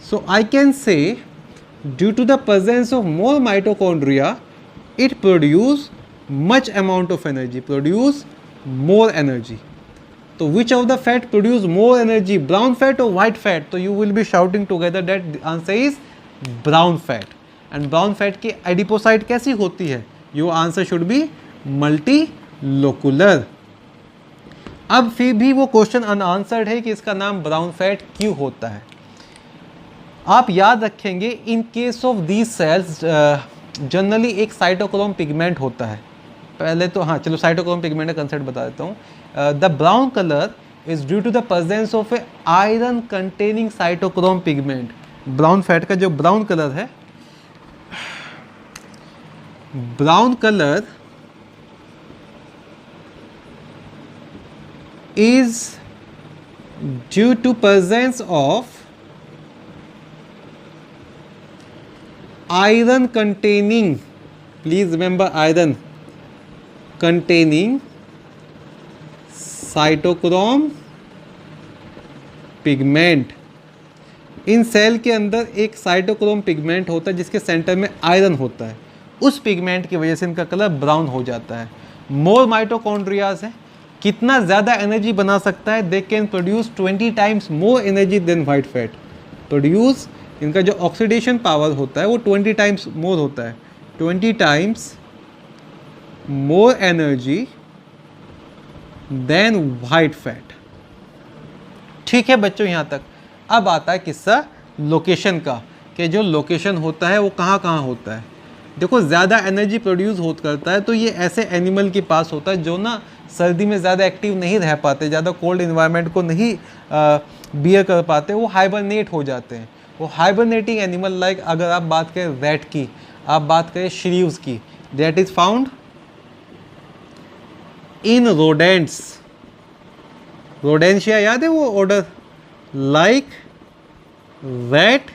So I can say due to the presence of more mitochondria, it produce much amount of energy, produce more energy. So which of the fat produce more energy, brown fat or white fat? So you will be shouting together that the answer is brown fat. And brown fat की adipocyte कैसी होती है? Your answer should be multilocular. अब फिर भी वो question unanswered है कि इसका नाम ब्राउन फैट क्यों होता है। आप याद रखेंगे in case of these cells generally एक साइटोक्रोम पिगमेंट होता है। पहले तो हाँ चलो साइटोक्रोम पिगमेंट का कंसेप्ट बता देता हूँ। The brown colour is due to the presence of a iron containing cytochrome pigment. Brown fat का जो ब्राउन कलर है, brown colour is due to presence of iron containing, please remember iron containing cytochrome pigment। In cell के अंदर एक cytochrome pigment होता है जिसके centre में आयरन होता है, उस पिगमेंट की वजह से इनका कलर ब्राउन हो जाता है। मोर माइटोकॉन्ड्रियाज है, कितना ज़्यादा एनर्जी बना सकता है, they can produce 20 times more energy than white fat. Produce इनका जो ऑक्सीडेशन पावर होता है वो 20 टाइम्स मोर होता है, 20 times more energy than white fat. ठीक है बच्चों यहाँ तक। अब आता है किस्सा लोकेशन का, कि जो लोकेशन होता है वो कहाँ कहाँ होता है। देखो ज़्यादा एनर्जी प्रोड्यूस होत करता है तो ये ऐसे एनिमल के पास होता है जो ना सर्दी में ज़्यादा एक्टिव नहीं रह पाते, ज़्यादा कोल्ड इन्वायरमेंट को नहीं बियर कर पाते, वो हाइबरनेट हो जाते हैं। वो हाइबरनेटिंग एनिमल लाइक, अगर आप बात करें रैट की, आप बात करें श्रीव्स की, that is found in rodents. Rodentia याद है वो order, like rat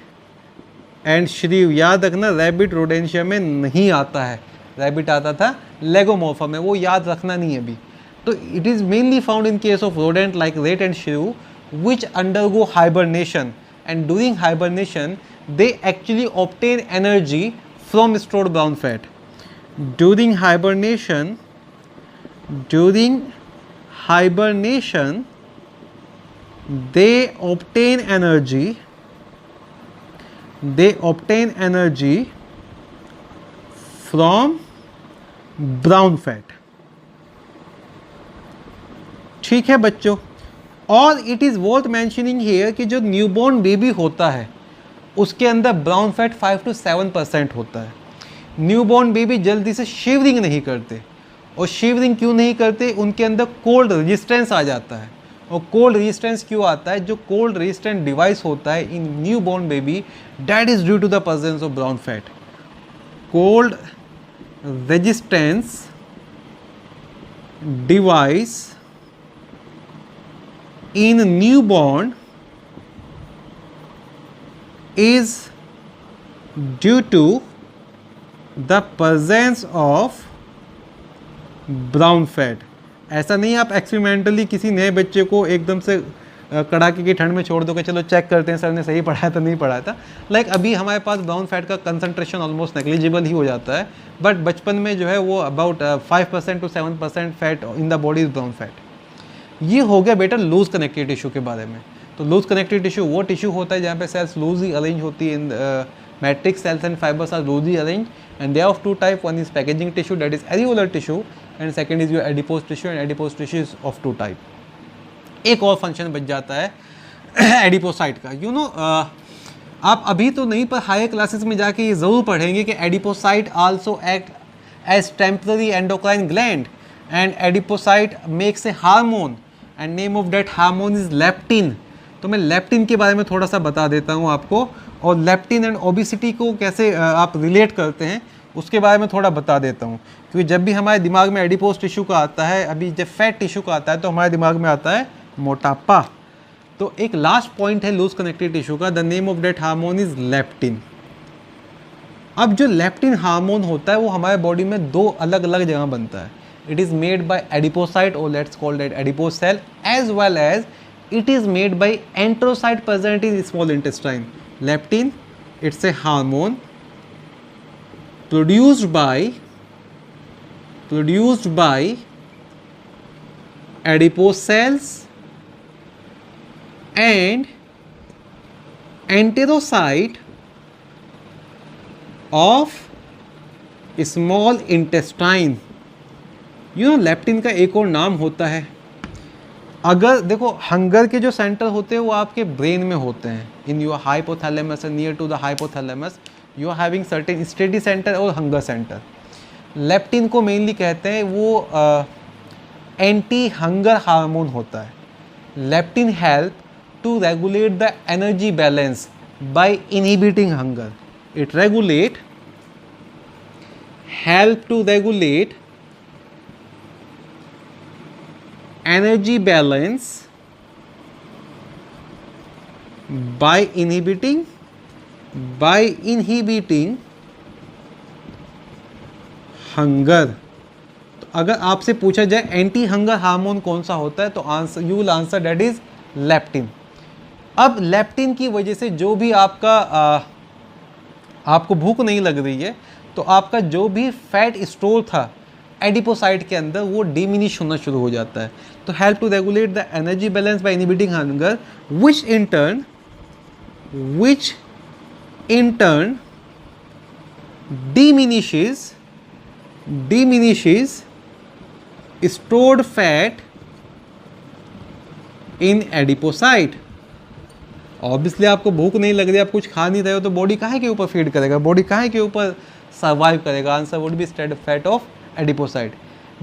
and shrew. याद रखना रैबिट रोडेंशिया में नहीं आता है, रैबिट आता था लेगोमोर्फा में, वो याद रखना नहीं है अभी। तो it is mainly found in case of rodent like rat and श्रीव which undergo hibernation, and during hibernation they actually obtain energy from stored brown fat. During hibernation they obtain energy from brown fat. ठीक है बच्चों, और it is worth mentioning here कि जो newborn baby होता है उसके अंदर ब्राउन फैट 5 to 7% होता है। न्यूबॉर्न बेबी जल्दी से शिवरिंग नहीं करते, और शिवरिंग क्यों नहीं करते, उनके अंदर कोल्ड रेजिस्टेंस आ जाता है। और कोल्ड रेजिस्टेंस क्यों आता है, जो कोल्ड रेजिस्टेंट डिवाइस होता है in newborn baby, that is due to the presence of brown fat. Cold resistance device in newborn is due to the presence of brown fat. ऐसा नहीं आप एक्सपेरिमेंटली किसी नए बच्चे को एकदम से कड़ाके की ठंड में छोड़ दो कि चलो चेक करते हैं सर ने सही पढ़ाया था नहीं पढ़ाया था। लाइक अभी हमारे पास ब्राउन फैट का कंसंट्रेशन ऑलमोस्ट नेग्लिजिबल ही हो जाता है, बट बचपन में जो है वो about 5% to 7% fat in the body is brown fat. ये हो गया बेटा लूज कनेक्टिव टिश्यू के बारे में। तो लूज कनेक्टिव टिश्यू वो टिश्यू होता है जहाँ पे सेल्स लूजली अरेंज होती है, in matrix cells and fibres are loosely arrange, and they are of two type, one is packaging tissue that is areolar tissue, and second is your adipose tissue, and adipose tissue is of two type. एक और function बच जाता है adipocyte का। You know आप अभी तो नहीं पर हायर क्लासेस में जाके ये ज़रूर पढ़ेंगे कि adipocyte also act as temporary endocrine gland, and adipocyte makes a hormone, and name of that hormone is leptin. तो मैं लेप्टिन के बारे में थोड़ा सा बता देता हूँ आपको, और लेप्टिन एंड ओबिसिटी को कैसे आप रिलेट करते हैं उसके बारे में थोड़ा बता देता हूँ। क्योंकि जब भी हमारे दिमाग में एडिपोज टिश्यू का आता है, अभी जब फैट टिश्यू का आता है तो हमारे दिमाग में आता है मोटापा। तो एक लास्ट पॉइंट है लूज कनेक्टिव टिश्यू का, the name of that hormone is leptin. अब जो लेप्टिन हार्मोन होता है वो हमारे बॉडी में दो अलग अलग जगह बनता है। It is made by adipocyte, or let's call that adipose cell, as well as it is made by enterocyte present in small intestine. Leptin, it's a hormone produced by adipose cells and enterocyte of small intestine. You know leptin का एक और नाम होता है, अगर देखो hunger के जो सेंटर होते हैं वो आपके ब्रेन में होते हैं, in your hypothalamus and near to the hypothalamus you are having certain satiety center और हंगर सेंटर। लेप्टिन को मेनली कहते हैं वो एंटी हंगर हार्मोन होता है। Leptin help to regulate the energy balance by inhibiting hunger. It help to regulate energy balance by inhibiting hunger। तो अगर आपसे पूछा जाए एंटी हंगर हार्मोन कौन सा होता है तो answer you will answer that is leptin. अब लेप्टिन की वजह से जो भी आपको भूख नहीं लग रही है तो आपका जो भी फैट स्टोर था एडिपोसाइट के अंदर वो डिमिनिश होना शुरू हो जाता है। तो help to regulate the energy balance by inhibiting hunger which in turn diminishes stored fat in adipocyte। Obviously आपको भूख नहीं लग रही, आप कुछ खा नहीं रहे हो, तो बॉडी काहे के ऊपर फीड करेगा, बॉडी काहे के ऊपर सर्वाइव करेगा? Answer would be stored fat of adipocyte.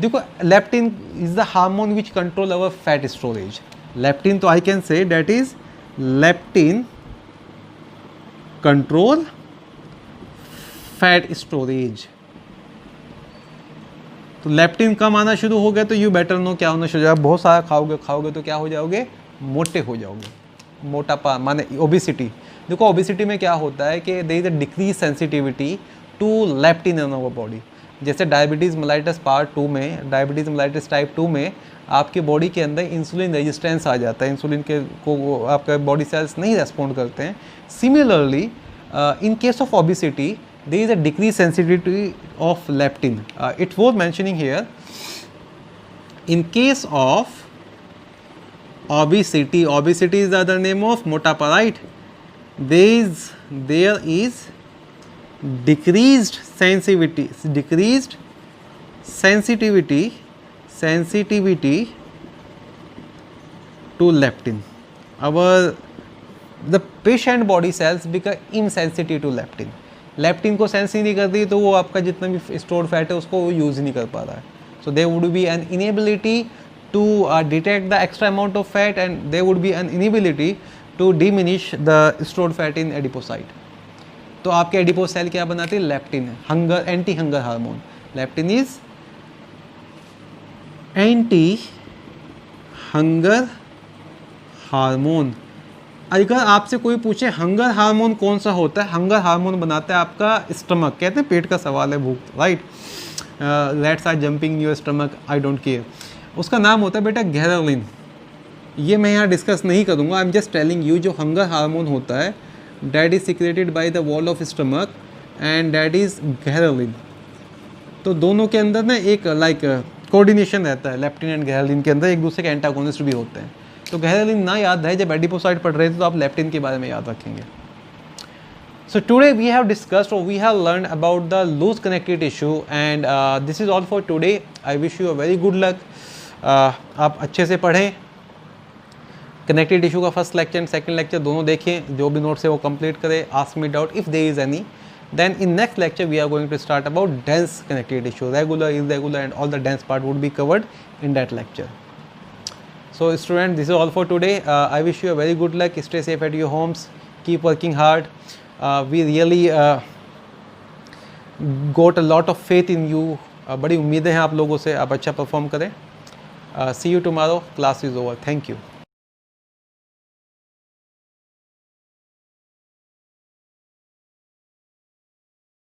देखो leptin is the hormone which control our fat storage. Leptin, तो I can say that is leptin control fat storage. तो लेप्टिन कम आना शुरू हो गया तो यू बेटर नो क्या होना शुरू हो जाएगा, बहुत सारा खाओगे तो क्या हो जाओगे, मोटे हो जाओगे। मोटापा माने ओबिसिटी। देखो ओबिसिटी में क्या होता है कि there is a decrease sensitivity to leptin in our body. जैसे डायबिटीज़ मेलाइटस पार्ट 2 में, डायबिटीज़ मेलाइटस टाइप 2 में आपकी बॉडी के अंदर इंसुलिन रेजिस्टेंस आ जाता है, इंसुलिन के को आपका बॉडी सेल्स नहीं रेस्पॉन्ड करते हैं। Similarly in case of obesity there is a decreased sensitivity of leptin. It was mentioning here, in case of obesity is the other name of motapa, right? There is decreased sensitivity to leptin. The patient body cells become insensitive to leptin. Leptin को sense ही नहीं करती, तो वो आपका जितना भी stored fat है उसको वो यूज़ ही नहीं कर पा रहा है। So there would be an inability to detect the extra amount of fat and there would be an inability to diminish the stored fat in adipocyte. तो आपके एडिपोस सेल क्या बनाती है? Leptin, hunger, anti hunger hormone. Leptin is anti hunger hormone. अगर आपसे कोई पूछे hunger hormone कौन सा होता है, हंगर हार्मोन बनाता है आपका स्टमक। कहते हैं पेट का सवाल है, भूख, right? Let's are jumping in your stomach, I don't care. उसका नाम होता है बेटा घ्रेलिन। ये मैं यहाँ डिस्कस नहीं करूँगा, I am just telling you. जो हंगर हार्मोन होता है that is secreted by the wall of stomach and that is ghrelin. तो दोनों के अंदर ना एक लाइक कोऑर्डिनेशन रहता है, लेप्टिन एंड घ्रेलिन के अंदर एक दूसरे के एंटागोनिस्ट भी होते हैं। तो घ्रेलिन ना याद है, जब एडिपोसाइट पढ़ रहे थे तो आप लेप्टिन के बारे में याद रखेंगे। So today we have discussed और we have learn about the loose connective tissue and this is all for today. I wish you a very good luck. आप अच्छे से पढ़ें, कनेक्टिव टिश्यू का first lecture and second lecture दोनों देखें, जो भी नोट्स है वो कंप्लीट करें। Ask me doubt if there is any, then in next lecture we are going to start about dense connective tissue, regular, irregular and all the dense part would be covered in that lecture. So students, this is all for today. I wish you a very good luck. Stay safe at your homes. Keep working hard. We really got a lot of faith in you. बड़ी उम्मीदें हैं आप लोगों से, आप अच्छा perform करें. See you tomorrow. Class is over. Thank you.